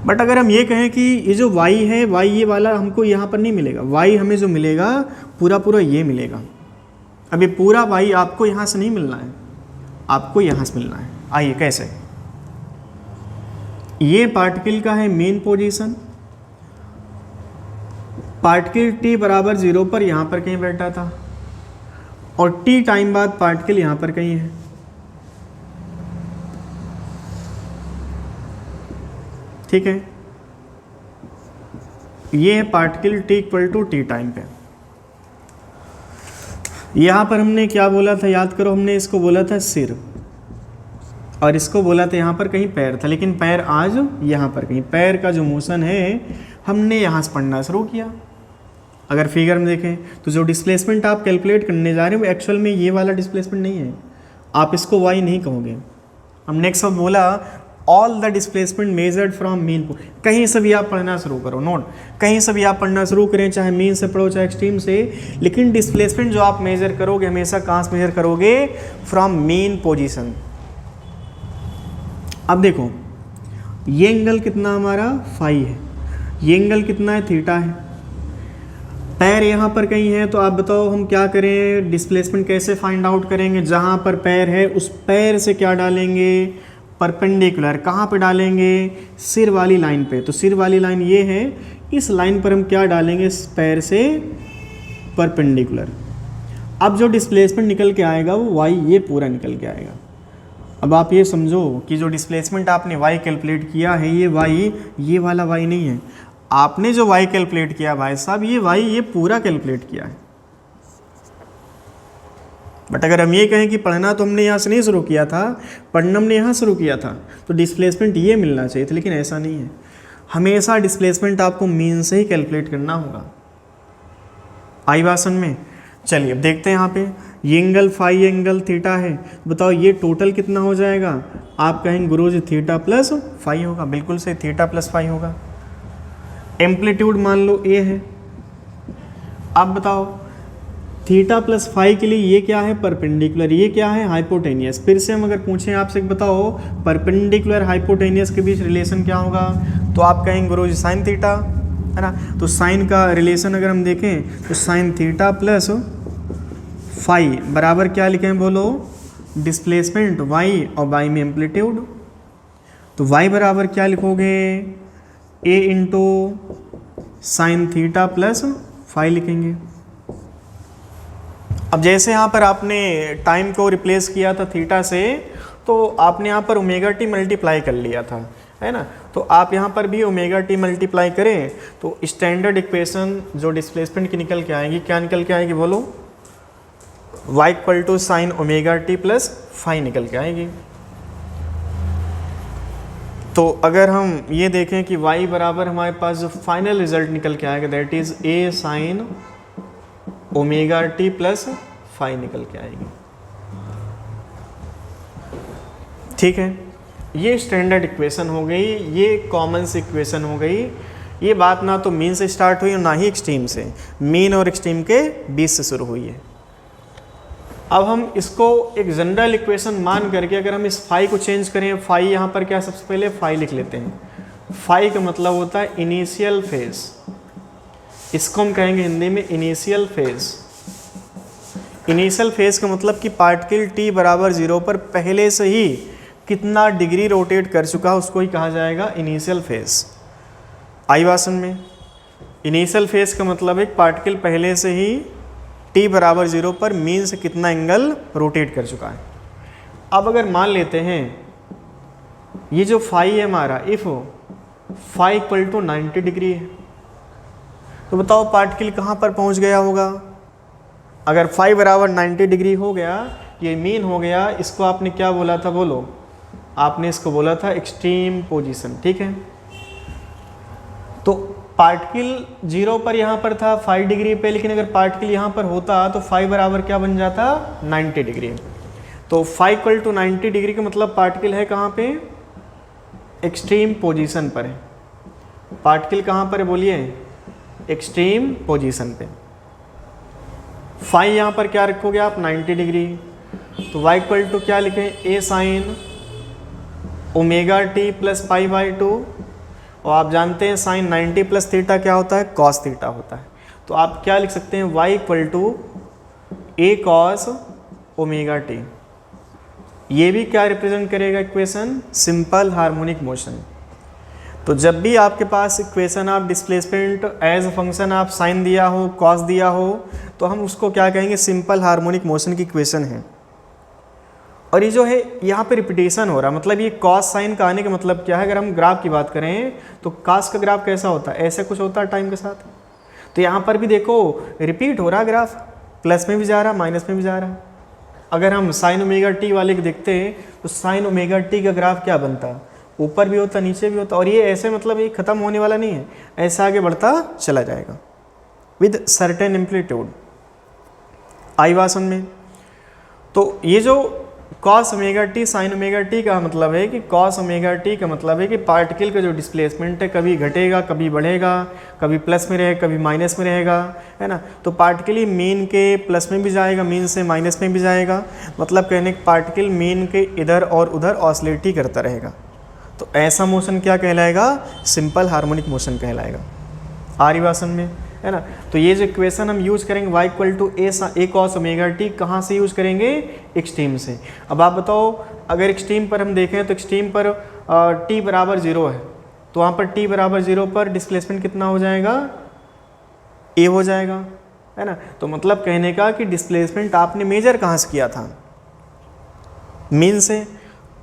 But अगर हम ये कहें कि ये जो y है, y ये वाला हमको यहाँ पर नहीं मिलेगा, y हमें जो मिलेगा पूरा पूरा ये मिलेगा। अब ये पूरा y आपको यहाँ से नहीं मिलना है, आपको यहाँ से मिलना है। आइए कैसे, ये पार्टिकल का है मेन पोजीशन, पार्टिकल t/0 पर यहाँ पर कहीं बैठा था, और t टाइम बाद पार्टिकल यहाँ पर कहीं है। ठीक है, ये है particle t equal to t time पे। यहाँ पर हमने क्या बोला था, याद करो, हमने इसको बोला था सिर, और इसको बोला था यहाँ पर कहीं पैर था, लेकिन पैर आज यहाँ पर कहीं। पैर का जो मोशन है हमने यहाँ से पढ़ना शुरू किया। अगर फिगर में देखें तो जो डिस्प्लेसमेंट आप कैलकुलेट करने जा रहे हैं वो एक्चुअल में ये वाला डिस्प्लेसमेंट नहीं है, आप इसको y नहीं कहोगे। हमने एक सब बोला all the displacement measured from mean. कहीं से भी आप पढ़ना शुरू करो, नोट, कहीं से भी आप पढ़ना शुरू करें, चाहे मीन से पढ़ो चाहे एक्सट्रीम से, लेकिन डिस्प्लेसमेंट जो आप मेजर करोगे हमेशा कहाँ से मेजर करोगे? From mean position. अब देखो ये एंगल कितना हमारा फाई है, ये एंगल कितना है? थीटा है। पैर यहाँ पर कहीं है, तो आप बताओ हम क्या करें? डिस्प्लेसमेंट कैसे फाइंड आउट करेंगे? जहाँ पर पैर है उस पैर से क्या डालेंगे? परपेंडिकुलर। कहाँ पे डालेंगे? सिर वाली लाइन पे। तो सिर वाली लाइन ये है, इस लाइन पर हम क्या डालेंगे? इस पैर से परपेंडिकुलर। अब जो डिस्प्लेसमेंट निकल के आएगा वो वाई ये पूरा निकल के आएगा। अब आप ये समझो कि जो डिस्प्लेसमेंट आपने वाई कैलकुलेट किया है, ये वाई ये वाला वाई नहीं है। आपने जो वाई कैलकुलेट किया भाई साहब, ये वाई ये पूरा कैलकुलेट किया है। बट अगर हम ये कहें कि पढ़ना तो हमने यहाँ से नहीं शुरू किया था, पढ़ना हमने यहाँ शुरू किया था, तो डिस्प्लेसमेंट ये मिलना चाहिए था, लेकिन ऐसा नहीं है। हमेशा डिस्प्लेसमेंट आपको मीन से ही कैलकुलेट करना होगा। आई बात समझ में? चलिए अब देखते हैं यहाँ पे, ये एंगल फाई एंगल थीटा है, बताओ ये टोटल कितना हो जाएगा? आप कहेंगे गुरुजी थीटा प्लस फाई होगा। बिल्कुल सही, थीटा प्लस फाई होगा। एम्पलीट्यूड मान लो ए है। अब बताओ थीटा प्लस फाई के लिए ये क्या है? परपेंडिकुलर। ये क्या है? हाइपोटेनियस। फिर से हम अगर पूछें आपसे बताओ परपेंडिकुलर हाइपोटेनियस के बीच रिलेशन क्या होगा, तो आप कहेंगे गुरुजी साइन थीटा, है ना। तो साइन का रिलेशन अगर हम देखें तो साइन थीटा प्लस फाई बराबर क्या लिखें बोलो? डिस्प्लेसमेंट वाई और वाई में एम्पलीट्यूड। तो वाई बराबर क्या लिखोगे? A into sine theta plus phi लिखेंगे। अब जैसे यहाँ पर आपने टाइम को रिप्लेस किया था थीटा से, तो आपने यहाँ पर ओमेगा टी मल्टीप्लाई कर लिया था, है ना। तो आप यहाँ पर भी ओमेगा टी मल्टीप्लाई करें तो स्टैंडर्ड इक्वेशन जो डिस्प्लेसमेंट की निकल के आएगी, क्या निकल के आएगी बोलो? y equal to sine omega T plus phi निकल के आएगी। तो अगर हम ये देखें कि y बराबर हमारे पास जो फाइनल रिजल्ट निकल के आएगा that is a sine omega T plus phi निकल के आएगी। ठीक है, ये स्टैंडर्ड इक्वेशन हो गई, ये कॉमन सी इक्वेशन हो गई। ये बात ना तो मीन से स्टार्ट हुई और ना ही एक्सट्रीम से, मीन और एक्सट्रीम के बीच से शुरू हुई है। अब हम इसको एक जनरल इक्वेशन मान करके अगर हम इस फाई को चेंज करें, फाई यहाँ पर क्या सबसे पहले फाई लिख लेते हैं। फाई का मतलब होता है इनिशियल फेज, इसको हम कहेंगे हिंदी में इनिशियल फेज। इनिशियल फेज का मतलब कि पार्टिकल टी बराबर 0 पर पहले से ही कितना डिग्री रोटेट कर चुका उसको ही कहा जाएगा इनिशियल फेज। आई बात समझ में? इनिशियल फेज का मतलब एक पार्टिकल पहले से ही t बराबर 0 पर मीन से कितना एंगल रोटेट कर चुका है। अब अगर मान लेते हैं ये जो फाई है हमारा, if phi equal to 90 degree है, तो बताओ पार्टिकल कहाँ पर पहुँच गया होगा? अगर फाई बराबर 90 डिग्री हो गया, ये मीन हो गया, इसको आपने क्या बोला था बोलो? आपने इसको बोला था एक्सट्रीम पोजीशन। ठीक है, तो पार्टिकल 0 पर यहाँ पर था 5 डिग्री पे, लेकिन अगर पार्टिकल यहाँ पर होता तो फाई बराबर क्या बन जाता? 90 डिग्री। तो फाई इक्वल टू 90 डिग्री का मतलब पार्टिकल है कहाँ पे? एक्सट्रीम पोजीशन पर है। पार्टिकल कहाँ पर है बोलिए? एक्सट्रीम पोजीशन पे। फाई यहाँ पर क्या रखोगे आप? 90 डिग्री। तो वाई इक्वल टू क्या लिखें? A sine omega T plus pi by 2, और आप जानते हैं साइन 90 प्लस थीटा क्या होता है? कॉस थीटा होता है। तो आप क्या लिख सकते हैं? y equal to A cos omega T. ये भी क्या रिप्रेजेंट करेगा इक्वेशन? Simple harmonic motion. तो जब भी आपके पास इक्वेशन आप डिस्प्लेसमेंट एज अ फंक्शन आप साइन दिया हो, कॉस दिया हो, तो हम उसको क्या कहेंगे? सिंपल हार्मोनिक मोशन की इक्वेशन है। और ये जो है यहाँ पे रिपीटेशन हो रहा है, मतलब ये कॉस साइन का आने का मतलब क्या है? अगर हम ग्राफ की बात करें तो कॉस का ग्राफ कैसा होता है? ऐसे कुछ होता है टाइम के साथ। तो यहाँ पर भी देखो रिपीट हो रहा है ग्राफ, प्लस में भी जा रहा है माइनस में भी जा रहा है। अगर हम साइन ओमेगा टी वाले को देखते हैं तो साइन ओमेगा टी का ग्राफ क्या बनता? ऊपर भी होता नीचे भी होता, और ये ऐसे मतलब ये ख़त्म होने वाला नहीं है, ऐसा आगे बढ़ता चला जाएगा विद सर्टेन एम्पलीट्यूड। आई बात समझ में? तो ये जो cos omega T sign omega T का मतलब है कि कॉस ओमेगा टी का मतलब है कि पार्टिकल का जो डिस्प्लेसमेंट है कभी घटेगा, कभी बढ़ेगा, कभी प्लस में रहेगा, कभी माइनस में रहेगा, है ना। तो पार्टिकल ही मीन के प्लस में भी जाएगा, मीन से माइनस में भी जाएगा, मतलब कहने कि पार्टिकल मीन के इधर और उधर ऑसिलेट ही करता रहेगा। तो ऐसा मोशन क्या कहलाएगा? सिंपल हार्मोनिक मोशन कहलाएगा। आ रही बात समझ में, है ना। तो ये जो इक्वेशन हम यूज़ करेंगे y equal to A cos omega T, कहाँ से यूज़ करेंगे? एक्सट्रीम से। अब आप बताओ, अगर एक्सट्रीम पर हम देखें तो एक्सट्रीम पर t बराबर 0 है, तो वहाँ पर t बराबर 0 पर डिस्प्लेसमेंट कितना हो जाएगा? a हो जाएगा, है ना। तो मतलब कहने का कि डिस्प्लेसमेंट आपने मेजर कहाँ से किया था? मीन से।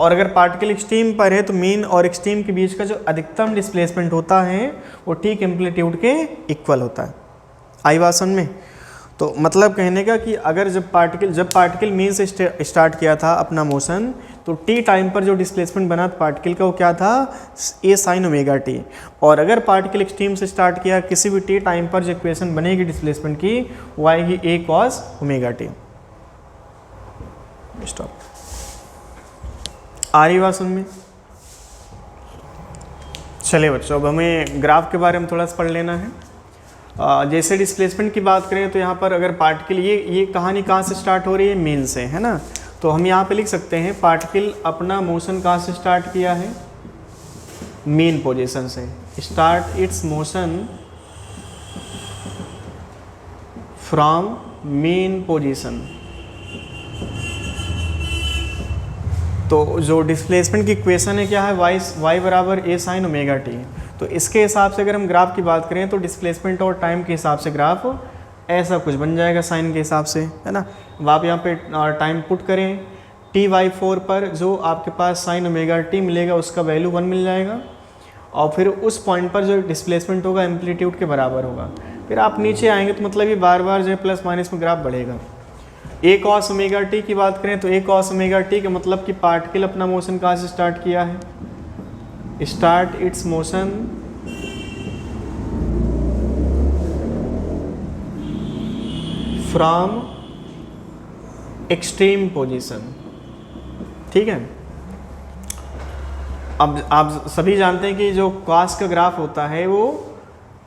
और अगर पार्टिकल एक्सट्रीम पर है तो मीन और एक्सट्रीम के बीच का जो अधिकतम डिस्प्लेसमेंट होता है वो ठीक एम्पलीट्यूड के इक्वल होता है। आई बात समझ में? तो मतलब कहने का कि अगर जब पार्टिकल मीन से स्टार्ट किया था अपना मोशन, तो टी टाइम पर जो डिस्प्लेसमेंट बना पार्टिकल का वो क्या था? ए साइन ओमेगा टी। और अगर पार्टिकल एक्सट्रीम से स्टार्ट किया, किसी भी टी टाइम पर जो इक्वेशन बनेगी डिस्प्लेसमेंट की वो आएगी ए कॉस ओमेगा टी। स्टॉप। आ रही बात समझ में? चलिए बच्चों, अब हमें ग्राफ के बारे में थोड़ा सा पढ़ लेना है। जैसे डिस्प्लेसमेंट की बात करें तो यहाँ पर अगर पार्टिकल ये कहानी कहाँ से स्टार्ट हो रही है? मीन से, है ना। तो हम यहाँ पे लिख सकते हैं पार्टिकल अपना मोशन कहाँ से स्टार्ट किया है? मीन पोजीशन से। Start it's motion from mean position. तो जो डिस्प्लेसमेंट की इक्वेशन है क्या है? y बराबर ए साइन ओमेगा टी। तो इसके हिसाब से अगर हम ग्राफ की बात करें तो डिस्प्लेसमेंट और टाइम के हिसाब से ग्राफ ऐसा कुछ बन जाएगा साइन के हिसाब से, है ना। अब आप यहाँ पे टाइम पुट करें, t/4 पर जो आपके पास साइन ओमेगा टी मिलेगा उसका वैल्यू 1 मिल जाएगा, और फिर उस पॉइंट पर जो डिस्प्लेसमेंट होगा एम्पलीट्यूड के बराबर होगा। फिर आप नीचे आएंगे तो मतलब ये बार बार जो है प्लस माइनस में ग्राफ बढ़ेगा। ए कॉस ओमेगा टी की बात करें तो ए कॉस ओमेगा टी का मतलब कि पार्टिकल अपना मोशन कहाँ से स्टार्ट किया है? Start it's motion from extreme position. ठीक है। अब आप सभी जानते हैं कि जो कॉस का ग्राफ होता है वो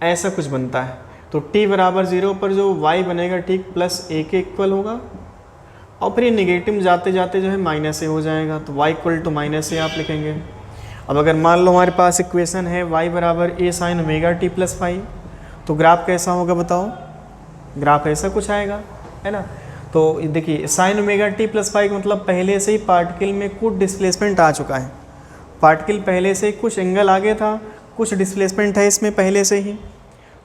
ऐसा कुछ बनता है। तो t बराबर 0 पर जो y बनेगा ठीक प्लस a के इक्वल होगा, और फिर ये निगेटिव में जाते जाते जो है माइनस ए हो जाएगा। तो y इक्वल टू माइनस ए आप लिखेंगे। अब अगर मान लो हमारे पास इक्वेशन है y बराबर A sine omega T plus phi, तो ग्राफ कैसा होगा बताओ? ग्राफ ऐसा कुछ आएगा, है ना। तो देखिए sine omega T plus phi का मतलब पहले से ही पार्टिकल में कुछ डिस्प्लेसमेंट आ चुका है। पार्टिकल पहले से कुछ एंगल आगे था, कुछ डिस्प्लेसमेंट है इसमें पहले से ही।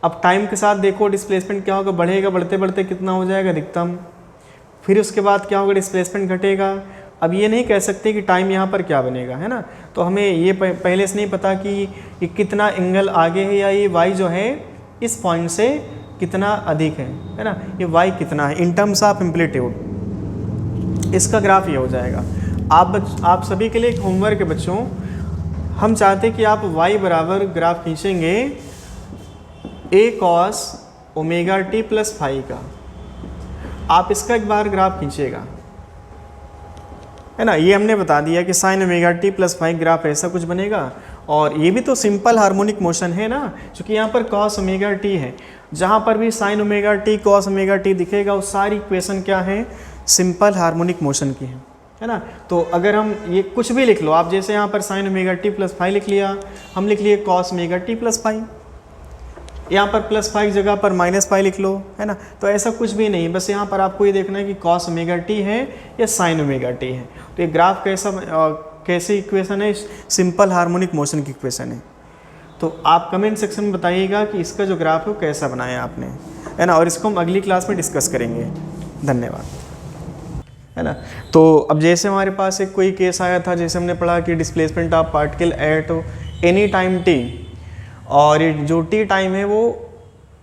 अब टाइम के साथ देखो डिस्प्लेसमेंट क्या होगा? बढ़ेगा, बढ़ते बढ़ते कितना हो जाएगा? अधिकतम। फिर उसके बाद क्या होगा? डिस्प्लेसमेंट घटेगा। अब ये नहीं कह सकते कि टाइम यहाँ पर क्या बनेगा, है ना। तो हमें ये पहले से नहीं पता कि ये कितना एंगल आगे है, या ये y जो है इस पॉइंट से कितना अधिक है ना। ये y कितना है इन टर्म्स ऑफ एम्पलीट्यूड, इसका ग्राफ ये हो जाएगा। आप सभी के लिए एक होमवर्क है बच्चों। हम चाहते हैं कि आप y बराबर ग्राफ खींचेंगे A cos omega T plus phi का। आप इसका एक बार ग्राफ खींचिएगा, है ना। ये हमने बता दिया कि sine omega T plus phi graph ऐसा कुछ बनेगा। और ये भी तो सिंपल हार्मोनिक मोशन है ना, क्योंकि यहाँ पर कॉस ओमेगा टी है। जहाँ पर भी sign omega T cos omega T दिखेगा वो सारी इक्वेशन क्या है? सिंपल हार्मोनिक मोशन की है ना। तो अगर हम ये कुछ भी लिख लो आप, जैसे यहाँ पर sine omega T plus phi लिख लिया, हम लिख लिए cos omega T plus phi, यहाँ पर प्लस फाई की जगह पर माइनस फाई लिख लो, है ना। तो ऐसा कुछ भी नहीं, बस यहाँ पर आपको ये देखना है कि कॉस ओमेगा टी है या साइन ओमेगा टी है। तो ये ग्राफ कैसी इक्वेशन है? सिंपल हार्मोनिक मोशन की इक्वेशन है। तो आप कमेंट सेक्शन में बताइएगा कि इसका जो ग्राफ है वो कैसा बनाया आपने, है ना। और इसको हम अगली क्लास में डिस्कस करेंगे। धन्यवाद, है ना। तो अब जैसे हमारे पास एक कोई केस आया था, जैसे हमने पढ़ा कि displacement of particle at any time T, और ये जो टी टाइम है वो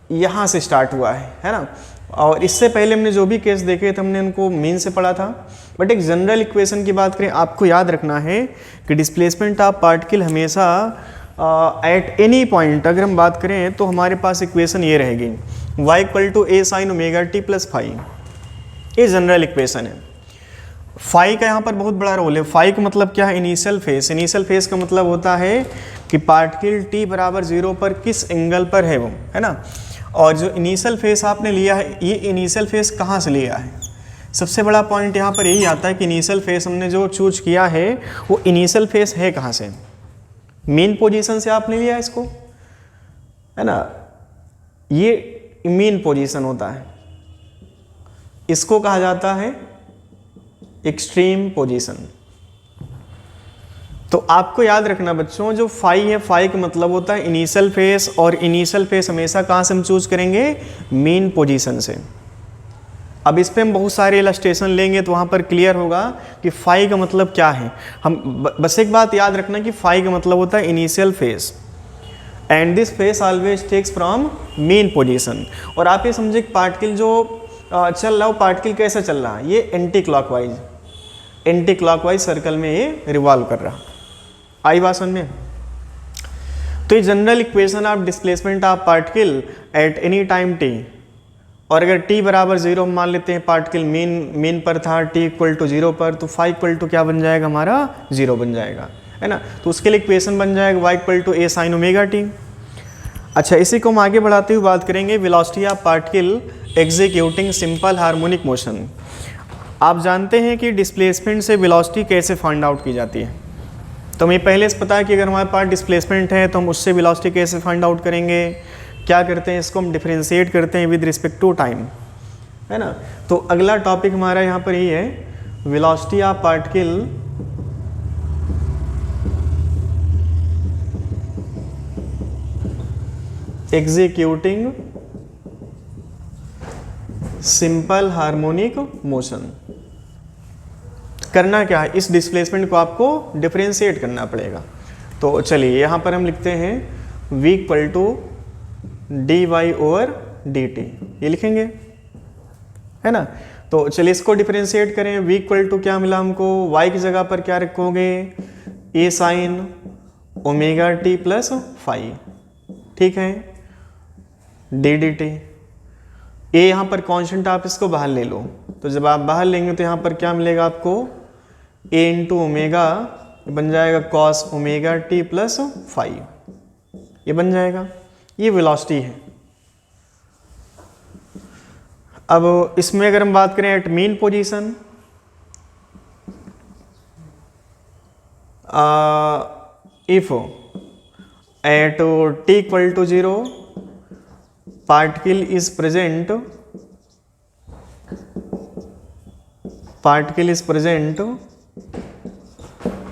यहाँ से स्टार्ट हुआ है ना। और इससे पहले हमने जो भी केस देखे थे हमने उनको मीन से पढ़ा था। बट एक जनरल इक्वेशन की बात करें, आपको याद रखना है कि डिस्प्लेसमेंट ऑफ पार्टिकल हमेशा एट एनी पॉइंट अगर हम बात करें तो हमारे पास इक्वेशन ये रहेगी y equal to A sine omega T plus phi. ये जनरल इक्वेशन है। फाई का यहाँ पर बहुत बड़ा रोल है। फाई का मतलब क्या है? Initial face. इनिशियल फेस का मतलब होता है कि पार्टिकल t बराबर 0 पर किस एंगल पर है वो, है ना। और जो इनिशियल फेस आपने लिया है, ये इनिशियल फेस कहाँ से लिया है? सबसे बड़ा पॉइंट यहाँ पर यही आता है कि इनिशियल फेस हमने जो चूज किया है वो इनिशियल फेस है कहाँ से? मेन पोजीशन से आपने लिया इसको, है ना। ये मेन पोजीशन होता है, इसको कहा जाता है एक्सट्रीम पोजीशन। तो आपको याद रखना बच्चों, जो फाई है, फाई का मतलब होता है इनिशियल फेस, और इनिशियल फेस हमेशा कहाँ से हम चूज करेंगे? मेन पोजीशन से। अब इस पे हम बहुत सारे इलस्ट्रेशन लेंगे तो वहाँ पर क्लियर होगा कि फाई का मतलब क्या है। हम बस एक बात याद रखना कि फाई का मतलब होता है initial phase, and this phase always takes from mean position. और आप ये समझे कि पार्टिकल जो चल रहा है, पार्टिकल कैसे चल रहा है? ये एंटी क्लॉकवाइज सर्कल में ये रिवॉल्व कर रहा। आई बात समझ में? तो ये general equation of displacement of particle at any time t, और अगर t बराबर 0 मान लेते हैं, पार्टिकल मेन पर था, t इक्वल टू 0 पर, तो फाई इक्वल टू क्या बन जाएगा? हमारा 0 बन जाएगा, है ना। तो उसके लिए इक्वेशन बन जाएगा y equal to a sin omega t। अच्छा, इसी को हम आगे बढ़ाते हुए बात करेंगे velocity of particle executing simple harmonic motion. आप जानते हैं कि डिस्प्लेसमेंट से वेलोसिटी कैसे फाइंड आउट की जाती है। तो हमें पहले से पता है कि अगर हमारे पास डिस्प्लेसमेंट है तो हम उससे वेलोसिटी कैसे फाइंड आउट करेंगे। क्या करते हैं? इसको हम डिफरेंशिएट करते हैं विद रिस्पेक्ट टू टाइम, है ना। तो अगला टॉपिक हमारा यहाँ पर ये है velocity of particle executing simple harmonic motion. करना क्या है? इस डिस्प्लेसमेंट को आपको डिफरेंशिएट करना पड़ेगा। तो चलिए यहाँ पर हम लिखते हैं v equal to dy over dt, ये लिखेंगे, है ना। तो चलिए इसको डिफरेंशिएट करें। v इक्वल टू क्या मिला हमको? y की जगह पर क्या रखोगे? a sin omega t plus phi, ठीक है, d dt। a यहाँ पर कांस्टेंट, आप इसको बाहर ले लो। तो जब आप बाहर लेंगे तो यहाँ पर क्या मिलेगा आपको? a इंटू ओमेगा बन जाएगा cos omega t plus phi, ये बन जाएगा। ये वेलोसिटी है। अब इसमें अगर हम बात करें at mean position, if at t equal to 0 particle is present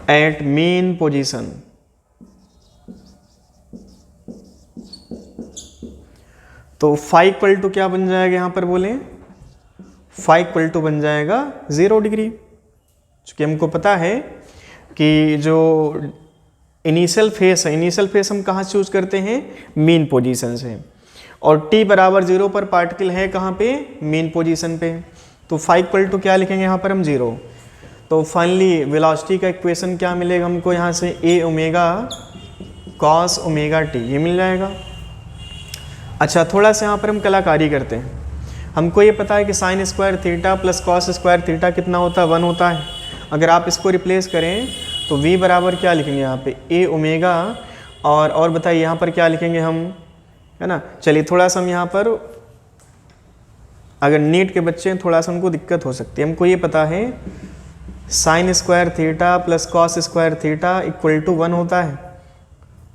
at mean position, तो फाई इक्वल टू क्या बन जाएगा? यहाँ पर बोलें फाई इक्वल टू बन जाएगा 0 डिग्री। चूँकि हमको पता है कि जो इनिशियल फेस है, इनिशियल फेस हम कहाँ चूज करते हैं? मेन पोजीशन से। और t बराबर 0 पर पार्टिकल है कहाँ पे? मेन पोजीशन पे। तो फाई इक्वल टू क्या लिखेंगे यहाँ पर हम? 0। तो फाइनली वेलोसिटी का इक्वेशन क्या मिलेगा हमको यहाँ से? a omega cos omega t, ये मिल जाएगा। अच्छा, थोड़ा सा यहाँ पर हम कलाकारी करते हैं। हमको ये पता है कि sign square theta plus cos square theta कितना होता है? 1 होता है। अगर आप इसको रिप्लेस करें तो v बराबर क्या लिखेंगे यहाँ पे? a ओमेगा, और बताइए यहाँ पर क्या लिखेंगे हम, है ना। चलिए थोड़ा सा हम यहाँ पर, अगर नीट के बच्चे हैं थोड़ा सा उनको दिक्कत हो सकती है। हमको ये पता है sine square theta plus cos square theta equal to 1 होता है।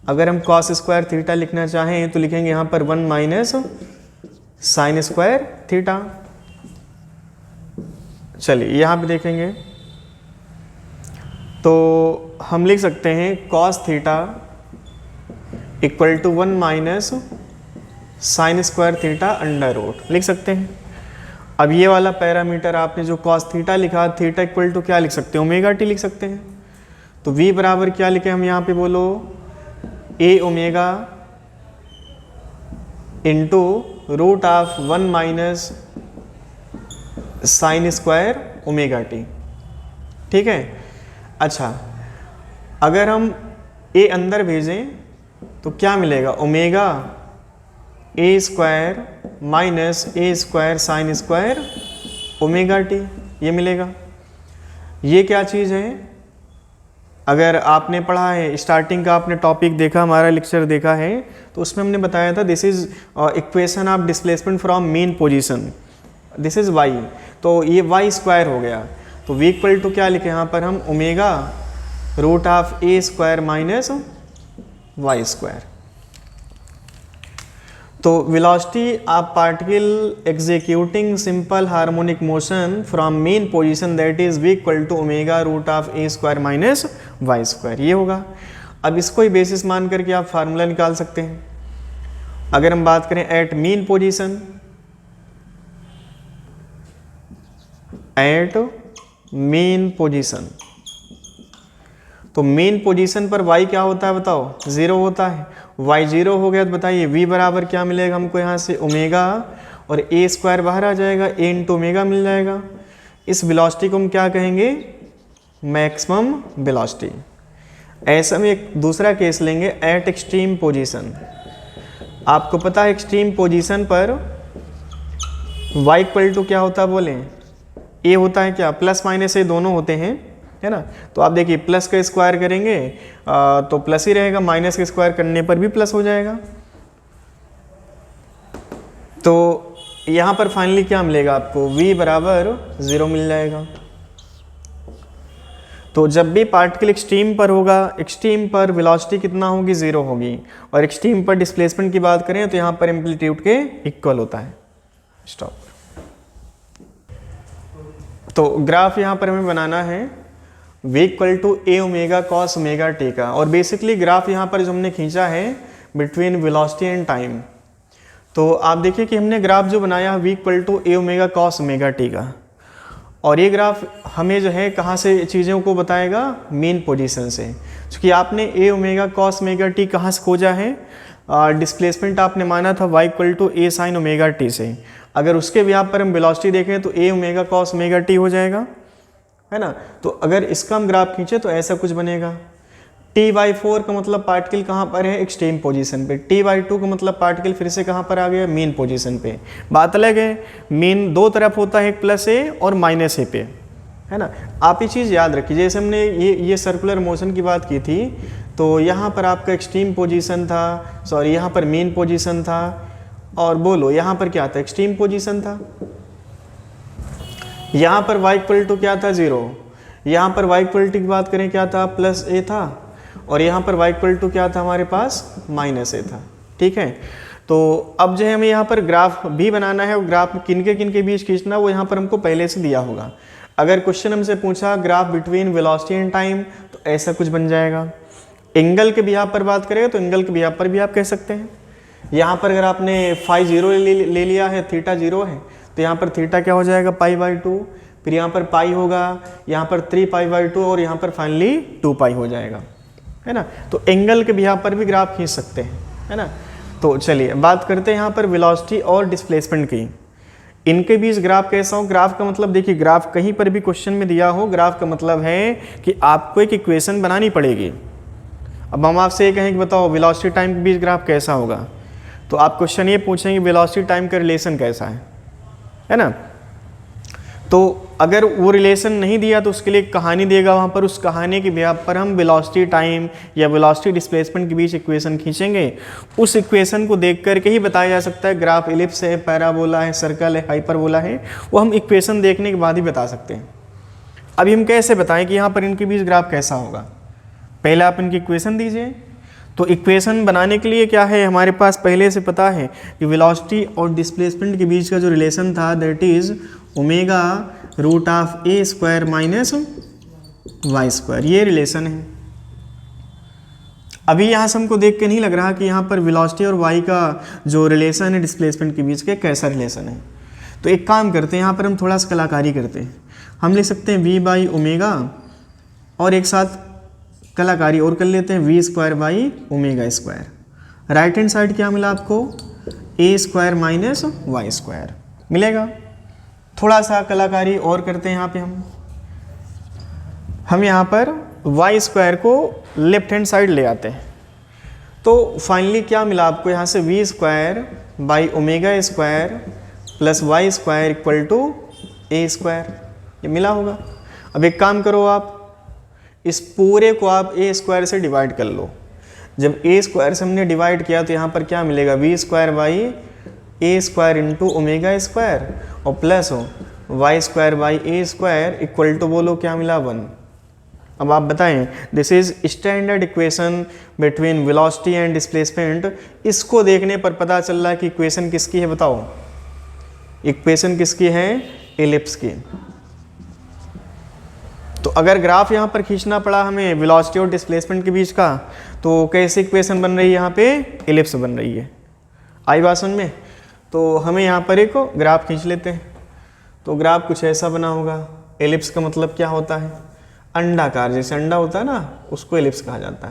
अगर हम कॉस स्क्वायर थीटा लिखना चाहें तो लिखेंगे यहाँ पर 1 माइनस साइन स्क्वायर थीटा। चलिए यहाँ पे देखेंगे तो हम लिख सकते हैं cos theta equal to 1 minus sine square theta under root, लिख सकते हैं। अब ये वाला पैरामीटर आपने जो कॉस थीटा लिखा, थीटा इक्वल टू क्या लिख सकते हैं? ओमेगा टी लिख सकते हैं। तो v बराबर क्या लिखे हम यहाँ पे? बोलो a omega into root of 1 minus sine square omega T, ठीक है। अच्छा, अगर हम a अंदर भेजें तो क्या मिलेगा? Omega a square minus a square sine square omega T, ये मिलेगा। ये क्या चीज़ है? अगर आपने पढ़ा है, स्टार्टिंग का आपने टॉपिक देखा, हमारा लेक्चर देखा है, तो उसमें हमने बताया था this is equation of displacement from mean position, this is Y, तो ये वाई स्क्वायर हो गया। तो वी इक्वल टू क्या लिखे यहाँ पर हम, omega root of A square minus Y square. तो velocity of particle executing simple harmonic motion from mean position that is v equal to omega root of A square minus Y square, ये होगा। अब इसको ही basis मान करके आप formula निकाल सकते हैं। अगर हम बात करें at mean position, at mean position, तो मेन पोजीशन पर y क्या होता है बताओ, 0 होता है। y 0 हो गया तो बताइए v बराबर क्या मिलेगा हमको यहाँ से, ओमेगा, और a स्क्वायर बाहर आ जाएगा, a इंटू ओमेगा मिल जाएगा। इस वेलोसिटी को हम क्या कहेंगे, मैक्सिमम वेलोसिटी। ऐसा में एक दूसरा केस लेंगे एट एक्सट्रीम पोजीशन। आपको पता है एक्सट्रीम पोजीशन पर y इक्वल टू क्या होता है बोलें, a होता है क्या, प्लस माइनस ए दोनों होते हैं, है ना। तो आप देखिए प्लस का स्क्वायर करेंगे तो प्लस ही रहेगा, माइनस का स्क्वायर करने पर भी प्लस हो जाएगा। तो यहाँ पर फाइनली क्या मिलेगा आपको, v बराबर 0 मिल जाएगा। तो जब भी पार्टिकल एक्सट्रीम पर होगा, एक्सट्रीम पर वेलोसिटी कितना होगी, 0 होगी, और एक्सट्रीम पर डिस्प्लेसमेंट की बात करें तो यहाँ पर एम्पलीट्यूड के इक्वल होता है। स्टॉप। तो ग्राफ यहाँ पर हमें बनाना है v equal to A omega cos omega T का, और बेसिकली ग्राफ यहाँ पर जो हमने खींचा है बिटवीन वेलोसिटी एंड टाइम। तो आप देखिए कि हमने ग्राफ जो बनाया v equal to A omega cos omega T का, और ये ग्राफ हमें जो है कहाँ से चीज़ों को बताएगा, मेन पोजीशन से। क्योंकि आपने A omega cos omega T कहाँ से खोजा है, डिस्प्लेसमेंट आपने माना था y equal to A sine omega T से। अगर उसके भी यहाँ पर हम वेलोसिटी देखें तो ए ओमेगा कॉस ओमेगा टी हो जाएगा, है ना। तो अगर इसका हम ग्राफ खींचे तो ऐसा कुछ बनेगा। t/4 का मतलब पार्टिकल कहाँ पर है, एक्सट्रीम पोजीशन पे। t/2 का मतलब पार्टिकल फिर से कहाँ पर आ गया, मेन पोजीशन पे। बात अलग है, मेन दो तरफ होता है, एक प्लस ए और माइनस ए पे, है ना। आप ये चीज़ याद रखिए, जैसे हमने ये सर्कुलर मोशन की बात की थी, तो यहाँ पर आपका एक्सट्रीम पोजीशन था, सॉरी यहाँ पर मेन पोजीशन था, और बोलो यहाँ पर क्या था, एक्सट्रीम पोजीशन था। यहाँ पर y इक्वल टू क्या था, 0। यहाँ पर y इक्वल टू की बात करें क्या था, प्लस ए था, और यहाँ पर y इक्वल टू क्या था हमारे पास, माइनस ए था। ठीक है। तो अब जो है हमें यहाँ पर ग्राफ भी बनाना है, और ग्राफ किन के बीच खींचना वो यहाँ पर हमको पहले से दिया होगा। अगर क्वेश्चन हमसे पूछा graph between velocity and time, तो ऐसा कुछ बन जाएगा। एंगल के बिहाफ पर बात करें तो एंगल के बिहाफ पर भी आप कह सकते हैं। यहाँ पर अगर आपने फाई 0 ले लिया है, थीटा 0 है, तो यहाँ पर थीटा क्या हो जाएगा, π/2, फिर यहाँ पर पाई होगा, यहाँ पर 3π/2, और यहाँ पर फाइनली 2π हो जाएगा, है ना। तो एंगल के बिहाफ पर भी ग्राफ खींच सकते हैं, है ना। तो चलिए बात करते हैं यहाँ पर वेलोसिटी और डिस्प्लेसमेंट की। इनके बीच ग्राफ कैसा हो, ग्राफ का मतलब देखिए, ग्राफ कहीं पर भी क्वेश्चन में दिया हो, ग्राफ का मतलब है कि आपको एक इक्वेशन बनानी पड़ेगी। अब हम आपसे ये कहें कि बताओ वेलोसिटी टाइम के बीच ग्राफ कैसा होगा, तो आप क्वेश्चन ये पूछेंगे वेलोसिटी टाइम का रिलेशन कैसा है ना। तो अगर वो रिलेशन नहीं दिया तो उसके लिए एक कहानी देगा, वहाँ पर उस कहानी के बिहाफ पर हम वेलोसिटी टाइम या वेलोसिटी डिस्प्लेसमेंट के बीच इक्वेशन खींचेंगे। उस इक्वेशन को देख करके ही बताया जा सकता है ग्राफ एलिप्स है, पैराबोला है, सर्कल है, हाइपरबोला है, वो हम इक्वेशन देखने के बाद ही बता सकते हैं। अभी हम कैसे बताएं कि यहाँ पर इनके बीच ग्राफ कैसा होगा, पहले आप इनकी इक्वेशन दीजिए। तो इक्वेशन बनाने के लिए क्या है, हमारे पास पहले से पता है कि वेलोसिटी और डिस्प्लेसमेंट के बीच का जो रिलेशन था that is omega root of A square minus Y square, ये रिलेशन है। अभी यहाँ से हमको देख के नहीं लग रहा कि यहाँ पर वेलोसिटी और वाई का जो रिलेशन है डिस्प्लेसमेंट के बीच का कैसा रिलेशन है। तो एक काम करते हैं, यहाँ पर हम थोड़ा सा कलाकारी करते हैं। हम लिख सकते हैं v/ओमेगा, और एक साथ कलाकारी और कर लेते हैं v²/ओमेगा स्क्वायर। राइट हैंड साइड क्या मिला आपको, a square minus Y square मिलेगा। थोड़ा सा कलाकारी और करते हैं यहाँ पे हम यहाँ पर वाई स्क्वायर को लेफ्ट हैंड साइड ले आते हैं। तो फाइनली क्या मिला आपको यहाँ से, v²/ओमेगा square plus y square equal to a square, ये मिला होगा। अब एक काम करो, आप इस पूरे को आप ए स्क्वायर से डिवाइड कर लो। जब ए स्क्वायर से हमने डिवाइड किया तो यहाँ पर क्या मिलेगा, V square by A square into omega square और प्लस हो Y square by A square equal to बोलो क्या मिला 1। अब आप बताएं, this is standard equation between velocity and displacement. इसको देखने पर पता चल रहा है कि इक्वेशन किसकी है, बताओ इक्वेशन किसकी है, एलिप्स की। तो अगर ग्राफ यहाँ पर खींचना पड़ा हमें वेलोसिटी और डिस्प्लेसमेंट के बीच का, तो कैसी इक्वेशन बन रही है, यहाँ पे एलिप्स बन रही है। आई बात समझ में? तो हमें यहाँ पर एक ग्राफ खींच लेते हैं। तो ग्राफ कुछ ऐसा बना होगा। एलिप्स का मतलब क्या होता है, अंडाकार, जैसे अंडा होता है ना, उसको एलिप्स कहा जाता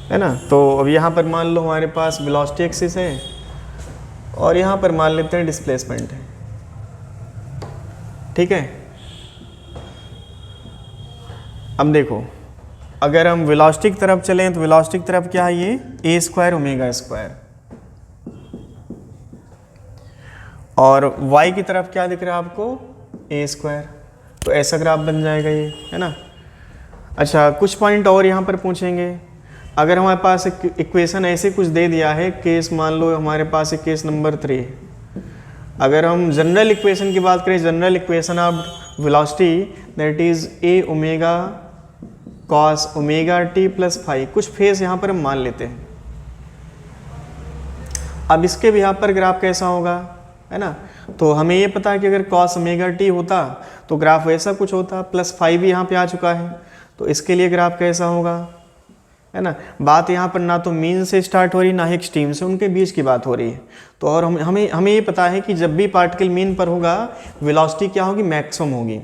है ना। तो अब यहाँ पर मान लो हमारे पास वेलोसिटी एक्सिस है और यहाँ पर मान लेते हैं डिस्प्लेसमेंट है, ठीक है। अब देखो, अगर हम वेलोसिटी की तरफ चलें तो वेलोसिटी की तरफ क्या है, ये ए स्क्वायर ओमेगा स्क्वायर, और y की तरफ क्या दिख रहा है आपको, ए स्क्वायर। तो ऐसा ग्राफ बन जाएगा ये, है ना। अच्छा, कुछ पॉइंट और यहाँ पर पूछेंगे। अगर हमारे पास एक इक्वेशन ऐसे कुछ दे दिया है, केस मान लो हमारे पास एक केस नंबर 3। अगर हम जनरल इक्वेशन की बात करें, general equation of velocity that is A omega cos omega T plus phi, कुछ फेस यहाँ पर हम मान लेते हैं। अब इसके भी यहाँ पर ग्राफ कैसा होगा, है ना। तो हमें ये पता है कि अगर कॉस ओमेगा टी होता तो ग्राफ वैसा कुछ होता, प्लस फाई भी यहाँ पे आ चुका है, तो इसके लिए ग्राफ कैसा होगा, है ना। बात यहाँ पर ना तो मीन से स्टार्ट हो रही, ना ही एक्सट्रीम से, उनके बीच की बात हो रही है। तो और हमें ये पता है कि जब भी पार्टिकल मीन पर होगा वेलोसिटी क्या होगी, मैक्सिमम होगी।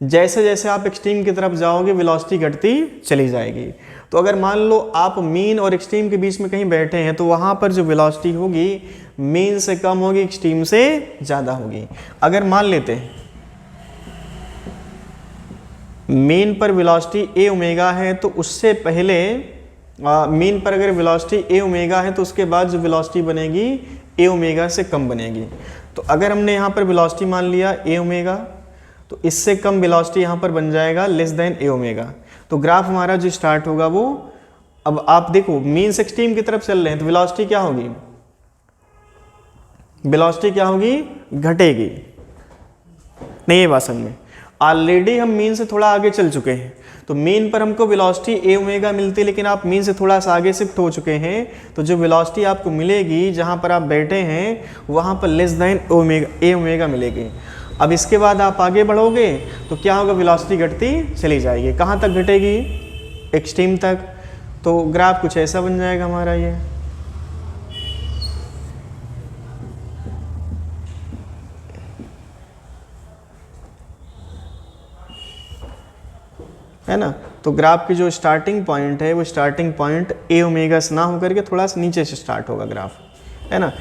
जैसे जैसे आप एक्सट्रीम की तरफ जाओगे वेलोसिटी घटती चली जाएगी। तो अगर मान लो आप मीन और एक्सट्रीम के बीच में कहीं बैठे हैं तो वहाँ पर जो वेलोसिटी होगी मीन से कम होगी, एक्सट्रीम से ज़्यादा होगी। अगर मान लेते हैं मीन पर वेलोसिटी ए ओमेगा है तो उससे पहले मीन पर अगर वेलोसिटी ए ओमेगा है तो उसके बाद जो वेलोसिटी बनेगी ए ओमेगा से कम बनेगी। तो अगर हमने यहाँ पर वेलोसिटी मान लिया ए ओमेगा, तो इससे कम वेलोसिटी यहाँ पर बन जाएगा लेस देन ए ओमेगा। तो ग्राफ हमारा जो स्टार्ट होगा वो, अब आप देखो मीन से एक्सट्रीम की तरफ चल रहे हैं तो वेलोसिटी क्या होगी, वेलोसिटी क्या होगी, घटेगी। नहीं, ये बात समझ में। ऑलरेडी हम मीन से थोड़ा आगे चल चुके हैं, तो मीन पर हमको वेलोसिटी ए ओमेगा मिलती है, लेकिन आप मीन से थोड़ा सा आगे शिफ्ट हो चुके हैं, तो जो वेलोसिटी आपको मिलेगी जहाँ पर आप बैठे हैं वहाँ पर लेस देन ए ओमेगा मिलेगी। अब इसके बाद आप आगे बढ़ोगे तो क्या होगा, वेलोसिटी घटती चली जाएगी। कहाँ तक घटेगी, एक्सट्रीम तक। तो ग्राफ कुछ ऐसा बन जाएगा हमारा ये, है ना। तो ग्राफ की जो स्टार्टिंग पॉइंट है वो स्टार्टिंग पॉइंट ए ओमेगा से ना होकर के थोड़ा सा नीचे से स्टार्ट होगा ग्राफ, है ना।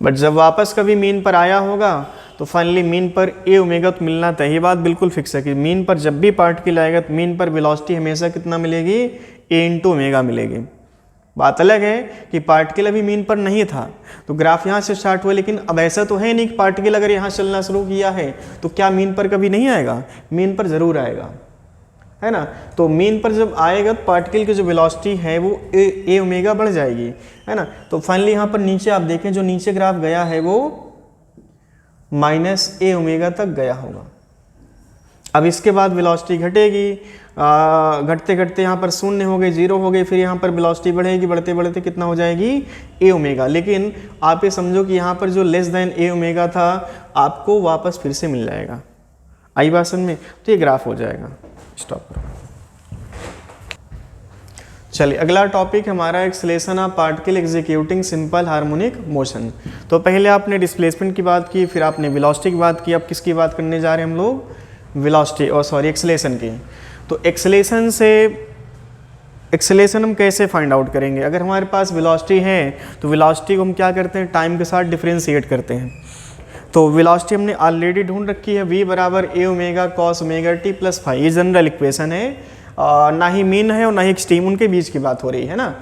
बट जब वापस कभी मीन पर आया होगा तो फाइनली मीन पर ए ओमेगा तो मिलना था। ये बात बिल्कुल फिक्स है कि मीन पर जब भी पार्टिकल आएगा तो मीन पर वेलोसिटी हमेशा कितना मिलेगी, ए इंटू ओमेगा मिलेगी। बात अलग है कि पार्टिकल अभी मीन पर नहीं था तो ग्राफ यहाँ से स्टार्ट हुआ, लेकिन अब ऐसा तो है नहीं कि पार्टिकल अगर यहाँ चलना शुरू किया है तो क्या मीन पर कभी नहीं आएगा, मीन पर ज़रूर आएगा, है ना। तो मीन पर जब आएगा तो पार्टिकल की जो वेलोसिटी है वो ए ओमेगा बढ़ जाएगी, है ना। तो फाइनली यहाँ पर नीचे आप देखें जो नीचे ग्राफ गया है वो माइनस ए ओमेगा तक गया होगा। अब इसके बाद वेलोसिटी घटेगी, घटते घटते यहाँ पर शून्य हो गए, जीरो हो गए, फिर यहाँ पर वेलोसिटी बढ़ेगी, बढ़ते बढ़ते कितना हो जाएगी, ए ओमेगा। लेकिन आप ये समझो कि यहाँ पर जो लेस देन ए ओमेगा था आपको वापस फिर से मिल जाएगा। आई बात समझ में। तो ये ग्राफ हो जाएगा। स्टॉप करो। चलिए अगला टॉपिक हमारा acceleration of particle executing simple harmonic motion. तो पहले आपने डिस्प्लेसमेंट की बात की, फिर आपने वेलोसिटी की बात की, अब किसकी बात करने जा रहे हैं हम लोग, वेलोसिटी और सॉरी एक्सेलेरेशन की। तो एक्सेलेरेशन हम कैसे फाइंड आउट करेंगे। अगर हमारे पास वेलोसिटी है तो वेलोसिटी को हम क्या करते हैं, टाइम के साथ डिफ्रेंशिएट करते हैं। तो वेलोसिटी हमने ऑलरेडी ढूंढ रखी है, v बराबर A omega cos omega T plus phi. ये जनरल इक्वेशन है, ना ही मीन है और ना ही एक्सट्रीम, उनके बीच की बात हो रही है ना।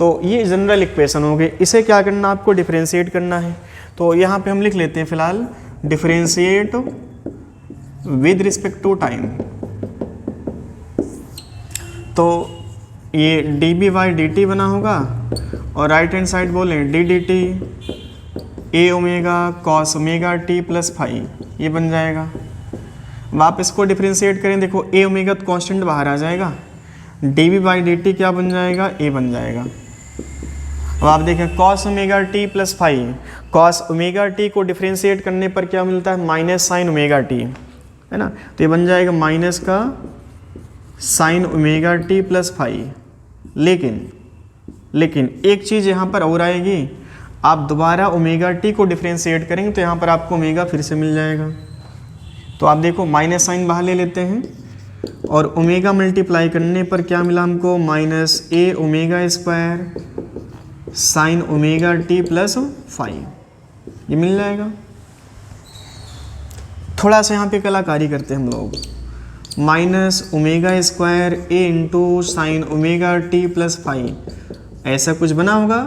तो ये जनरल इक्वेशन हो गई। इसे क्या करना, आपको डिफरेंशिएट करना है। तो यहाँ पे हम लिख लेते हैं फिलहाल differentiate with respect to time. तो ये D B by D T बना होगा और राइट हैंड साइड बोले D D T A omega cos omega T plus phi, ये बन जाएगा। अब आप इसको डिफरेंशिएट करें, देखो ए ओमेगा तो कॉन्स्टेंट बाहर आ जाएगा, D B by D T क्या बन जाएगा, ए बन जाएगा। अब आप देखें cos omega T plus phi, cos omega T को डिफरेंशिएट करने पर क्या मिलता है, माइनस साइन ओमेगा टी, है ना। तो ये बन जाएगा माइनस का sine omega T plus phi. लेकिन एक चीज़ यहाँ पर और आएगी, आप दोबारा ओमेगा टी को डिफरेंशिएट करेंगे तो यहाँ पर आपको ओमेगा फिर से मिल जाएगा। तो आप देखो माइनस साइन बाहर ले लेते हैं और ओमेगा मल्टीप्लाई करने पर क्या मिला हमको, माइनस ए omega square sine omega T plus phi, ये मिल जाएगा। थोड़ा सा यहाँ पे कलाकारी करते हैं हम लोग, minus omega square A into sine omega T plus phi, ऐसा कुछ बना होगा।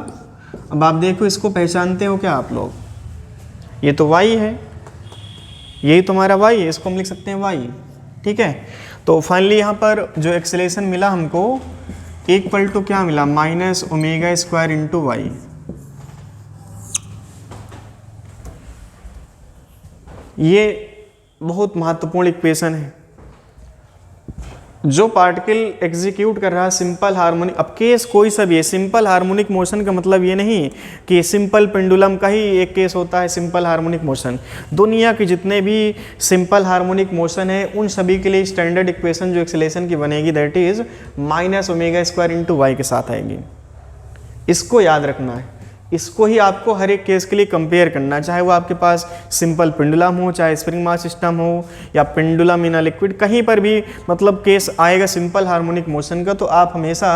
अब आप देखो इसको पहचानते हो क्या आप लोग, ये तो y है, यही तुम्हारा y है, इसको हम लिख सकते हैं y, ठीक है। तो फाइनली यहाँ पर जो एक्सेलेरेशन मिला हमको इक्वल टू क्या मिला, minus omega square into Y. ये बहुत महत्वपूर्ण इक्वेशन है। जो पार्टिकल एग्जीक्यूट कर रहा है सिंपल हार्मोनिक, अब केस कोई सा भी है, सिंपल हार्मोनिक मोशन का मतलब ये नहीं कि सिंपल पेंडुलम का ही एक केस होता है सिंपल हार्मोनिक मोशन। दुनिया के जितने भी सिंपल हार्मोनिक मोशन है उन सभी के लिए स्टैंडर्ड इक्वेशन जो एक्सेलेरेशन की बनेगी that is minus omega square into Y के साथ आएगी। इसको याद रखना है, इसको ही आपको हर एक केस के लिए कंपेयर करना है, चाहे वो आपके पास सिंपल पेंडुलम हो, चाहे स्प्रिंग मास सिस्टम हो, या पेंडुलम इन अ लिक्विड, कहीं पर भी मतलब केस आएगा सिंपल हार्मोनिक मोशन का, तो आप हमेशा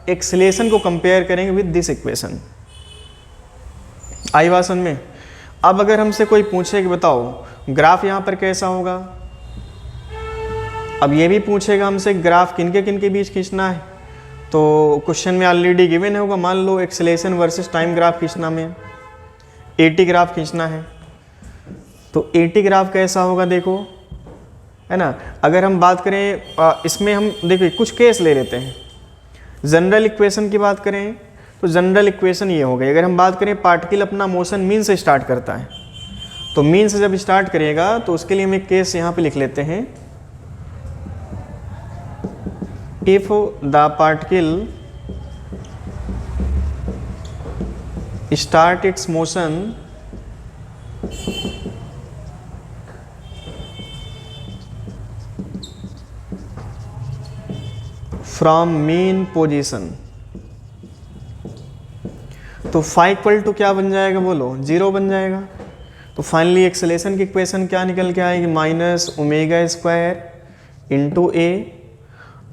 एक्सेलेरेशन को कंपेयर करेंगे विद दिस इक्वेशन। आई बात समझ में। अब अगर हमसे कोई पूछे कि बताओ ग्राफ यहाँ पर कैसा होगा, अब ये भी पूछेगा हमसे ग्राफ किनके किनके बीच खींचना है, तो क्वेश्चन में ऑलरेडी गिवन होगा, मान लो एक्सेलेरेशन वर्सेस टाइम ग्राफ खींचना में, एटी ग्राफ खींचना है, तो एटी ग्राफ कैसा होगा देखो, है ना। अगर हम बात करें इसमें हम देखिए कुछ केस ले लेते हैं। जनरल इक्वेशन की बात करें तो जनरल इक्वेशन ये हो गई। अगर हम बात करें पार्टिकल अपना मोशन मीन से स्टार्ट करता है, तो मीन से जब स्टार्ट करेगा तो उसके लिए हम एक केस यहाँ पे लिख लेते हैं, if the particle start its motion from mean position, तो फाई इक्वल टू क्या बन जाएगा बोलो, 0 बन जाएगा। तो फाइनली एक्सेलेरेशन की इक्वेशन क्या निकल के आएगी, माइनस ओमेगा स्क्वायर इंटू ए,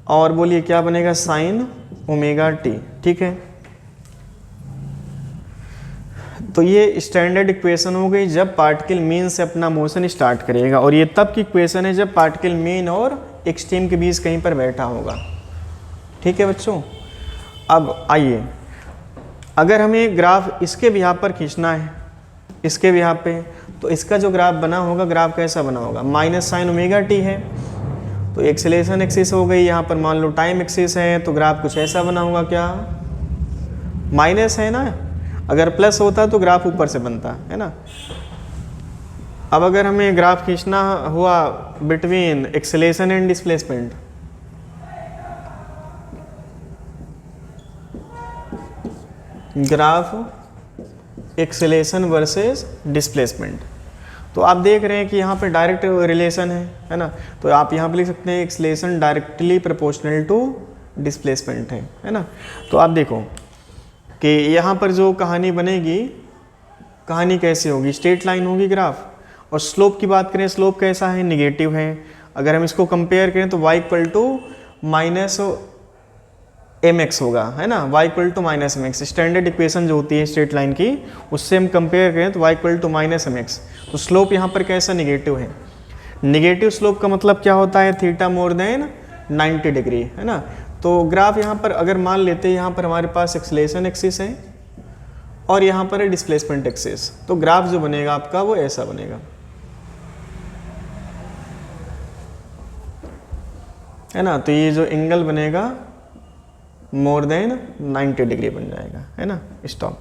और बोलिए क्या बनेगा, साइन ओमेगा टी, ठीक है। तो ये स्टैंडर्ड इक्वेशन हो गई जब पार्टिकल मीन से अपना मोशन स्टार्ट करेगा, और ये तब की इक्वेशन है जब पार्टिकल मीन और एक्सट्रीम के बीच कहीं पर बैठा होगा, ठीक है बच्चों। अब आइए, अगर हमें ग्राफ इसके भी यहाँ पर खींचना है, इसके भी यहाँ पे, तो इसका जो ग्राफ बना होगा, ग्राफ कैसा बना होगा, माइनस साइन ओमेगा टी है, तो एक्सेलेरेशन एक्सिस हो गई। यहाँ पर मान लो टाइम एक्सिस है, तो ग्राफ कुछ ऐसा बना होगा, क्या माइनस है ना, अगर प्लस होता तो ग्राफ ऊपर से बनता है ना। अब अगर हमें ग्राफ खींचना हुआ between acceleration and displacement, graph acceleration versus displacement, तो आप देख रहे हैं कि यहाँ पे डायरेक्ट रिलेशन है ना। तो आप यहाँ पे लिख सकते हैं acceleration directly proportional to displacement है ना। तो आप देखो कि यहाँ पर जो कहानी बनेगी, कहानी कैसी होगी, स्ट्रेट लाइन होगी ग्राफ, और स्लोप की बात करें, स्लोप कैसा है, निगेटिव है। अगर हम इसको कंपेयर करें तो y equal to minus m x होगा, है ना, y equal to minus m x. Standard equation जो होती है स्ट्रेट लाइन की, उससे हम कंपेयर करें तो y equal to minus m x. तो स्लोप यहाँ पर कैसा, निगेटिव है। निगेटिव स्लोप का मतलब क्या होता है, थीटा मोर देन 90 डिग्री, है ना। तो ग्राफ यहाँ पर अगर मान लेते हैं यहाँ पर हमारे पास एक्सेलेरेशन एक्सिस है और यहाँ पर है डिस्प्लेसमेंट एक्सिस, तो ग्राफ जो बनेगा आपका वो ऐसा बनेगा, है ना। तो ये जो एंगल बनेगा मोर देन 90 डिग्री बन जाएगा, है ना। स्टॉप।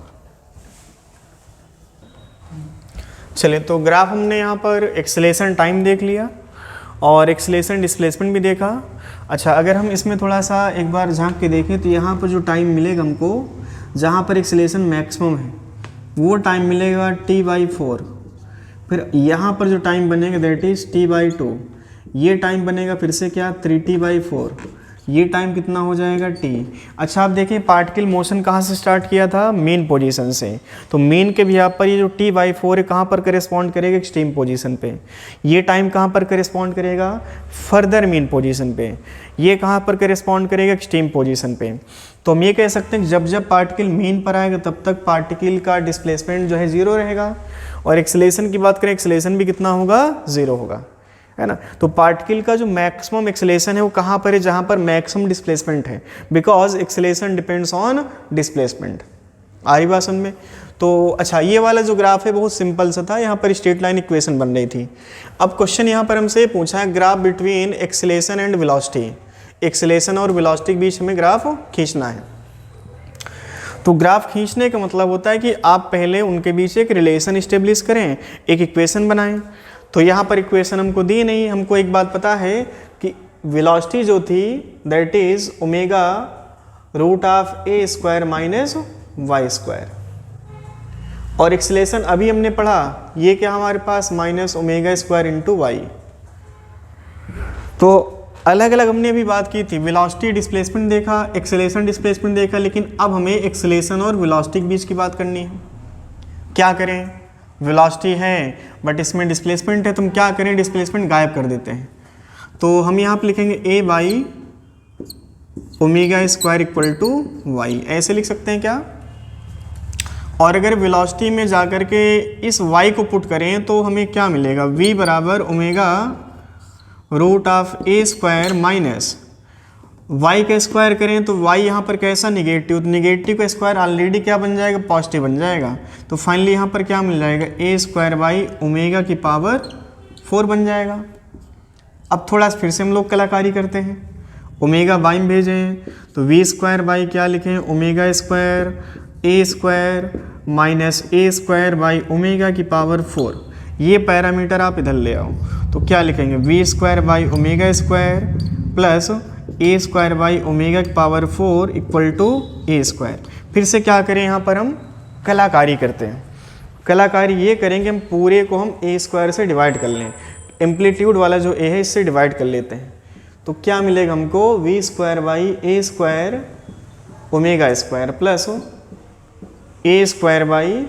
चलिए, तो ग्राफ हमने यहाँ पर एक्सेलेरेशन टाइम देख लिया और एक्सेलेरेशन डिस्प्लेसमेंट भी देखा। अच्छा, अगर हम इसमें थोड़ा सा एक बार झांक के देखें तो यहाँ पर जो टाइम मिलेगा हमको, जहाँ पर एक्सेलेरेशन मैक्सिमम है वो टाइम मिलेगा t/4। फिर यहाँ पर जो टाइम बनेगा दैट इज़ t/2। ये टाइम बनेगा फिर से क्या 3t/4। ये टाइम कितना हो जाएगा t। अच्छा, आप देखिए पार्टिकल मोशन कहाँ से स्टार्ट किया था, मेन पोजीशन से। तो मेन के भी यहाँ पर ये जो t/4 है कहाँ पर करेस्पॉन्ड करेगा, एक्सट्रीम पोजीशन पे। ये टाइम कहाँ पर करेस्पॉन्ड करेगा, फर्दर मेन पोजीशन पे। ये कहाँ पर करेस्पॉन्ड करेगा, एक्सट्रीम पोजीशन पे। तो हम ये कह सकते हैं कि जब जब पार्टिकल मेन पर आएगा तब तक पार्टिकल का डिस्प्लेसमेंट जो है 0 रहेगा, और एक्सेलेरेशन की बात करें एक्सेलेरेशन भी कितना होगा, 0 होगा, है ना। तो पार्टिकल का जो मैक्सिमम एक्सेलेरेशन है वो कहाँ पर है, जहाँ पर मैक्सिमम डिस्प्लेसमेंट है, because acceleration depends on displacement. आ रही बात समझ में। तो अच्छा, ये वाला जो ग्राफ है बहुत सिंपल सा था, यहाँ पर स्ट्रेट लाइन इक्वेशन बन रही थी। अब क्वेश्चन यहाँ पर हमसे पूछा है graph between acceleration and velocity. Acceleration और वेलोसिटी के बीच हमें ग्राफ खींचना है। तो ग्राफ खींचने का मतलब होता है कि आप पहले उनके बीच एक रिलेशन इस्टेब्लिश करें, एक इक्वेशन बनाएं। तो यहाँ पर इक्वेशन हमको दी नहीं, हमको एक बात पता है कि वेलोसिटी जो थी that is omega root of a square minus Y square, और एक्सेलेरेशन अभी हमने पढ़ा ये क्या हमारे पास minus omega square into y. तो अलग अलग हमने अभी बात की थी, वेलोसिटी डिस्प्लेसमेंट देखा, एक्सेलेरेशन डिस्प्लेसमेंट देखा, लेकिन अब हमें एक्सेलेरेशन और वेलोसिटी के बीच की बात करनी है। क्या करें, वेलोसिटी है बट इसमें डिस्प्लेसमेंट है, तो हम क्या करें, डिस्प्लेसमेंट गायब कर देते हैं। तो हम यहाँ पर लिखेंगे a by omega square equal to y, ऐसे लिख सकते हैं क्या। और अगर वेलोसिटी में जाकर के इस y को पुट करें तो हमें क्या मिलेगा, v बराबर omega root of a square minus y का स्क्वायर करें तो y यहाँ पर कैसा निगेटिव, तो निगेटिव का स्क्वायर ऑलरेडी क्या बन जाएगा, पॉजिटिव बन जाएगा। तो फाइनली यहाँ पर क्या मिल जाएगा, a स्क्वायर बाई ओमेगा की पावर 4 बन जाएगा। अब थोड़ा फिर से हम लोग कलाकारी करते हैं, ओमेगा बाई में भेजें तो v स्क्वायर बाई क्या लिखें, omega square a square minus a square by omega की पावर 4। ये पैरामीटर आप इधर ले आओ तो क्या लिखेंगे, v square by omega square plus a square by omega की power 4 equal to a square. फिर से क्या करें, यहाँ पर हम कलाकारी करते हैं। कलाकारी ये करेंगे, हम पूरे को हम a स्क्वायर से डिवाइड कर लें, एम्पलीट्यूड वाला जो a है इससे डिवाइड कर लेते हैं। तो क्या मिलेगा हमको, v square by a square omega square plus a square by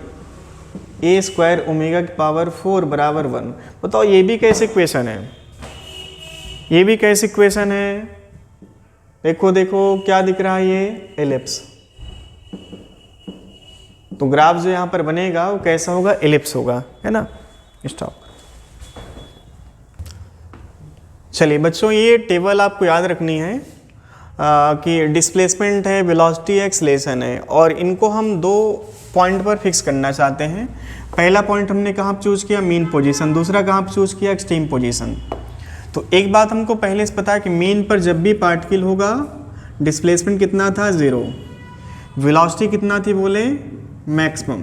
a square omega की पावर 4 बराबर 1। बताओ ये भी कैसी इक्वेशन है, ये भी कैसी इक्वेशन है। देखो देखो क्या दिख रहा है, ये एलिप्स। तो ग्राफ जो यहाँ पर बनेगा वो कैसा होगा, एलिप्स होगा, है ना। स्टॉप। चलिए बच्चों, ये टेबल आपको याद रखनी है कि डिस्प्लेसमेंट है, वेलोसिटी है, एक्सेलेरेशन है, और इनको हम दो पॉइंट पर फिक्स करना चाहते हैं। पहला पॉइंट हमने कहाँ पर चूज किया, मीन पोजीशन, दूसरा कहाँ पर चूज किया, एक्सट्रीम पोजीशन। तो एक बात हमको पहले से पता है कि मीन पर जब भी पार्टिकल होगा डिस्प्लेसमेंट कितना था, 0। वेलोसिटी कितना थी बोले, मैक्सिमम।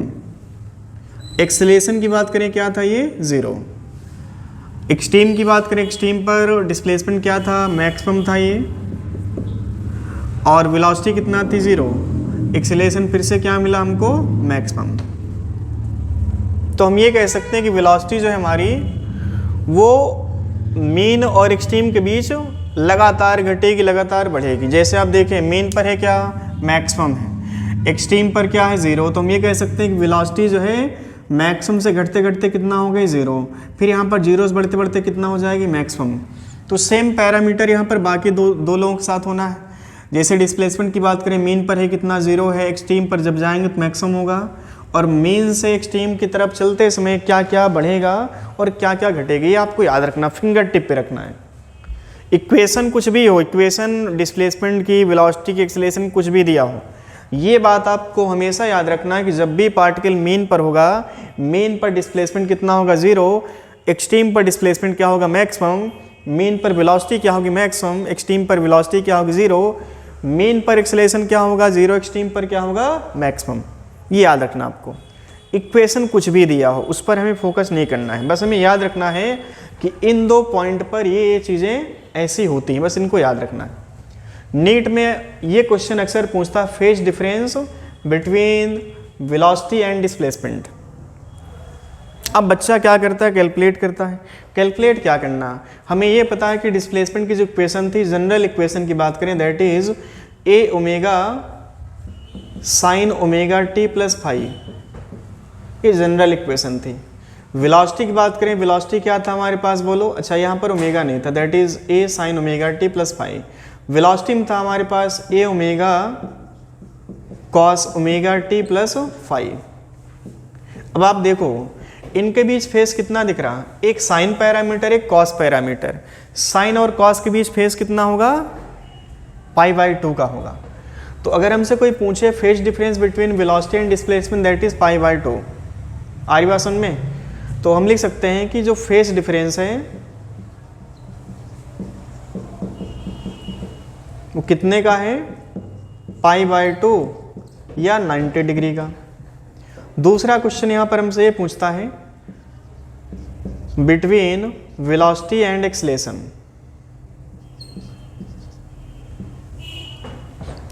एक्सेलेरेशन की बात करें क्या था, ये 0। एक्सट्रीम की बात करें, एक्सट्रीम पर डिस्प्लेसमेंट क्या था, मैक्सिमम था ये, और वेलोसिटी कितना थी, 0। एक्सेलेरेशन फिर से क्या मिला हमको, मैक्सिमम। तो हम ये कह सकते हैं कि वेलोसिटी जो है हमारी वो मीन और एक्सट्रीम के बीच लगातार घटेगी, लगातार बढ़ेगी। जैसे आप देखें मीन पर है क्या, मैक्सिमम है, एक्सट्रीम पर क्या है, 0। तो हम ये कह सकते हैं कि वेलोसिटी जो है मैक्सिमम से घटते घटते कितना हो गई, 0। फिर यहाँ पर 0 से बढ़ते बढ़ते कितना हो जाएगी, मैक्सिमम। तो सेम पैरामीटर यहाँ पर बाकी दो लोगों के साथ होना है। जैसे डिस्प्लेसमेंट की बात करें, मीन पर है कितना, 0 है, एक्सट्रीम पर जब जाएंगे तो मैक्सिमम होगा, और मीन से एक्सट्रीम की तरफ चलते समय क्या क्या बढ़ेगा और क्या क्या घटेगा, ये आपको याद रखना, फिंगर टिप पे रखना है। इक्वेशन कुछ भी हो, इक्वेशन डिस्प्लेसमेंट की, वेलोसिटी की, एक्सेलरेशन कुछ भी दिया हो, ये बात आपको हमेशा याद रखना है कि जब भी पार्टिकल मीन पर होगा, मीन पर डिस्प्लेसमेंट कितना होगा 0, एक्सट्रीम पर डिस्प्लेसमेंट क्या होगा मैक्सिमम, मीन पर वेलोसिटी क्या होगी मैक्सिमम, एक्सट्रीम पर वेलोसिटी क्या होगी 0, मीन पर एक्सेलरेशन क्या होगा 0, एक्सट्रीम पर क्या होगा मैक्सिमम। ये याद रखना आपको। इक्वेशन कुछ भी दिया हो उस पर हमें फोकस नहीं करना है, बस हमें याद रखना है कि इन 2 पॉइंट पर ये चीज़ें ऐसी होती हैं, बस इनको याद रखना है। नीट में ये क्वेश्चन अक्सर पूछता है phase difference between velocity and displacement. अब बच्चा क्या करता है, कैलकुलेट करता है। कैलकुलेट क्या करना, हमें ये पता है कि डिस्प्लेसमेंट की जो इक्वेशन थी, जनरल इक्वेशन की बात करें, that is A omega sine omega T plus phi, ये जनरल इक्वेशन थी। वेलोसिटी की बात करें, वेलोसिटी क्या था हमारे पास बोलो, अच्छा यहाँ पर ओमेगा नहीं था, that is A sine omega T plus phi. Velocity में था हमारे पास A omega cos omega T plus phi. अब आप देखो इनके बीच फेस कितना दिख रहा, एक साइन पैरामीटर, एक कॉस पैरामीटर। साइन और कॉस के बीच फेस कितना होगा, π/2 का होगा। तो अगर हमसे कोई पूछे phase difference between velocity and displacement, that is π/2, आ रही बात समझ में, तो हम लिख सकते हैं कि जो फेज डिफरेंस है वो कितने का है, π/2 या 90 डिग्री का। दूसरा क्वेश्चन यहाँ पर हमसे ये पूछता है बिटवीन वेलोसिटी एंड एक्सेलरेशन।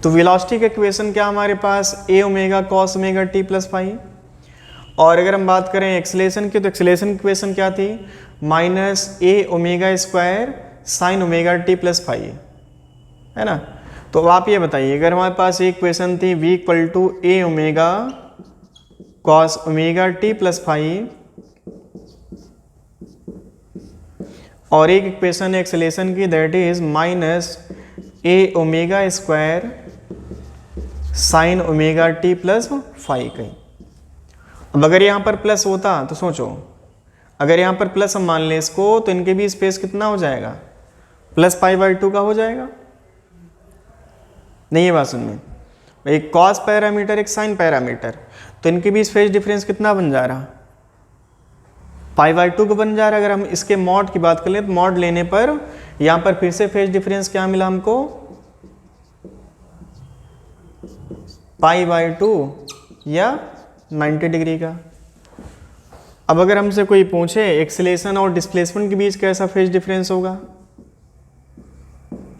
तो वेलोसिटी का इक्वेशन क्या हमारे पास, A omega cos omega T plus phi. और अगर हम बात करें एक्सेलरेशन की, तो एक्सेलरेशन की इक्वेशन क्या थी, माइनस ए omega square sine omega T plus phi, है ना। तो अब आप ये बताइए, अगर हमारे पास एक इक्वेशन थी v equal to A omega cos omega T plus phi, और एक इक्वेशन एक्सेलरेशन की, that is minus A omega square sine omega T plus phi कहीं। अब अगर यहाँ पर प्लस होता तो सोचो, अगर यहाँ पर प्लस हम मान लें इसको, तो इनके भी स्पेस कितना हो जाएगा, प्लस π/2 का हो जाएगा। नहीं है बात सुनने, एक कॉस पैरामीटर एक साइन पैरामीटर, तो इनके बीच फेज डिफरेंस कितना बन जा रहा, π/2 को बन जा रहा है। अगर हम इसके मॉड की बात कर लें, तो मॉड लेने पर यहाँ पर फिर से फेज डिफरेंस क्या मिला हमको, π/2 या 90 डिग्री का। अब अगर हमसे कोई पूछे एक्सेलरेशन और डिस्प्लेसमेंट के बीच कैसा फेज डिफरेंस होगा,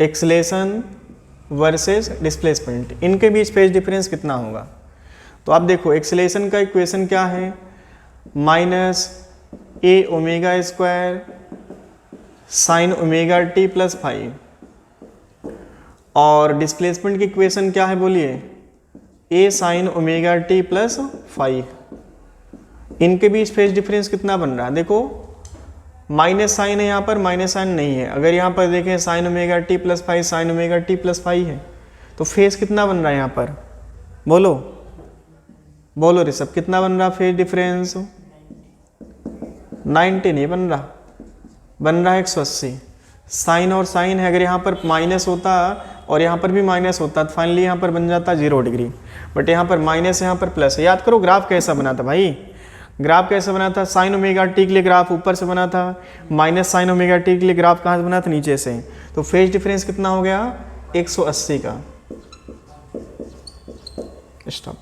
एक्सेलरेशन वर्सेस डिस्प्लेसमेंट, इनके बीच फेज डिफरेंस कितना होगा। तो आप देखो एक्सेलरेशन का इक्वेशन क्या है, माइनस ए omega square sine omega T plus five, और डिस्प्लेसमेंट की इक्वेशन क्या है बोलिए, A sine omega T plus five. इनके बीच फेज डिफरेंस कितना बन रहा है, देखो माइनस साइन है यहाँ पर, माइनस साइन नहीं है। अगर यहाँ पर देखें sign omega T plus five, sign omega T plus five है, तो फेज कितना बन रहा है यहाँ पर, बोलो बोलो ऋषभ, कितना बन रहा फेज डिफरेंस, 90 नहीं बन रहा, बन रहा है 180। साइन और साइन है, अगर यहाँ पर माइनस होता और यहाँ पर भी माइनस होता तो फाइनली यहाँ पर बन जाता 0 डिग्री, बट यहाँ पर माइनस है, यहाँ पर प्लस है। याद करो ग्राफ कैसा बना था भाई, ग्राफ कैसे बना था, साइन ओमेगा टी के लिए ग्राफ ऊपर से बना था, माइनस साइन ओमेगा टी के लिए ग्राफ कहाँ से बना था, नीचे से। तो फेज डिफरेंस कितना हो गया, 180 का। स्टॉप।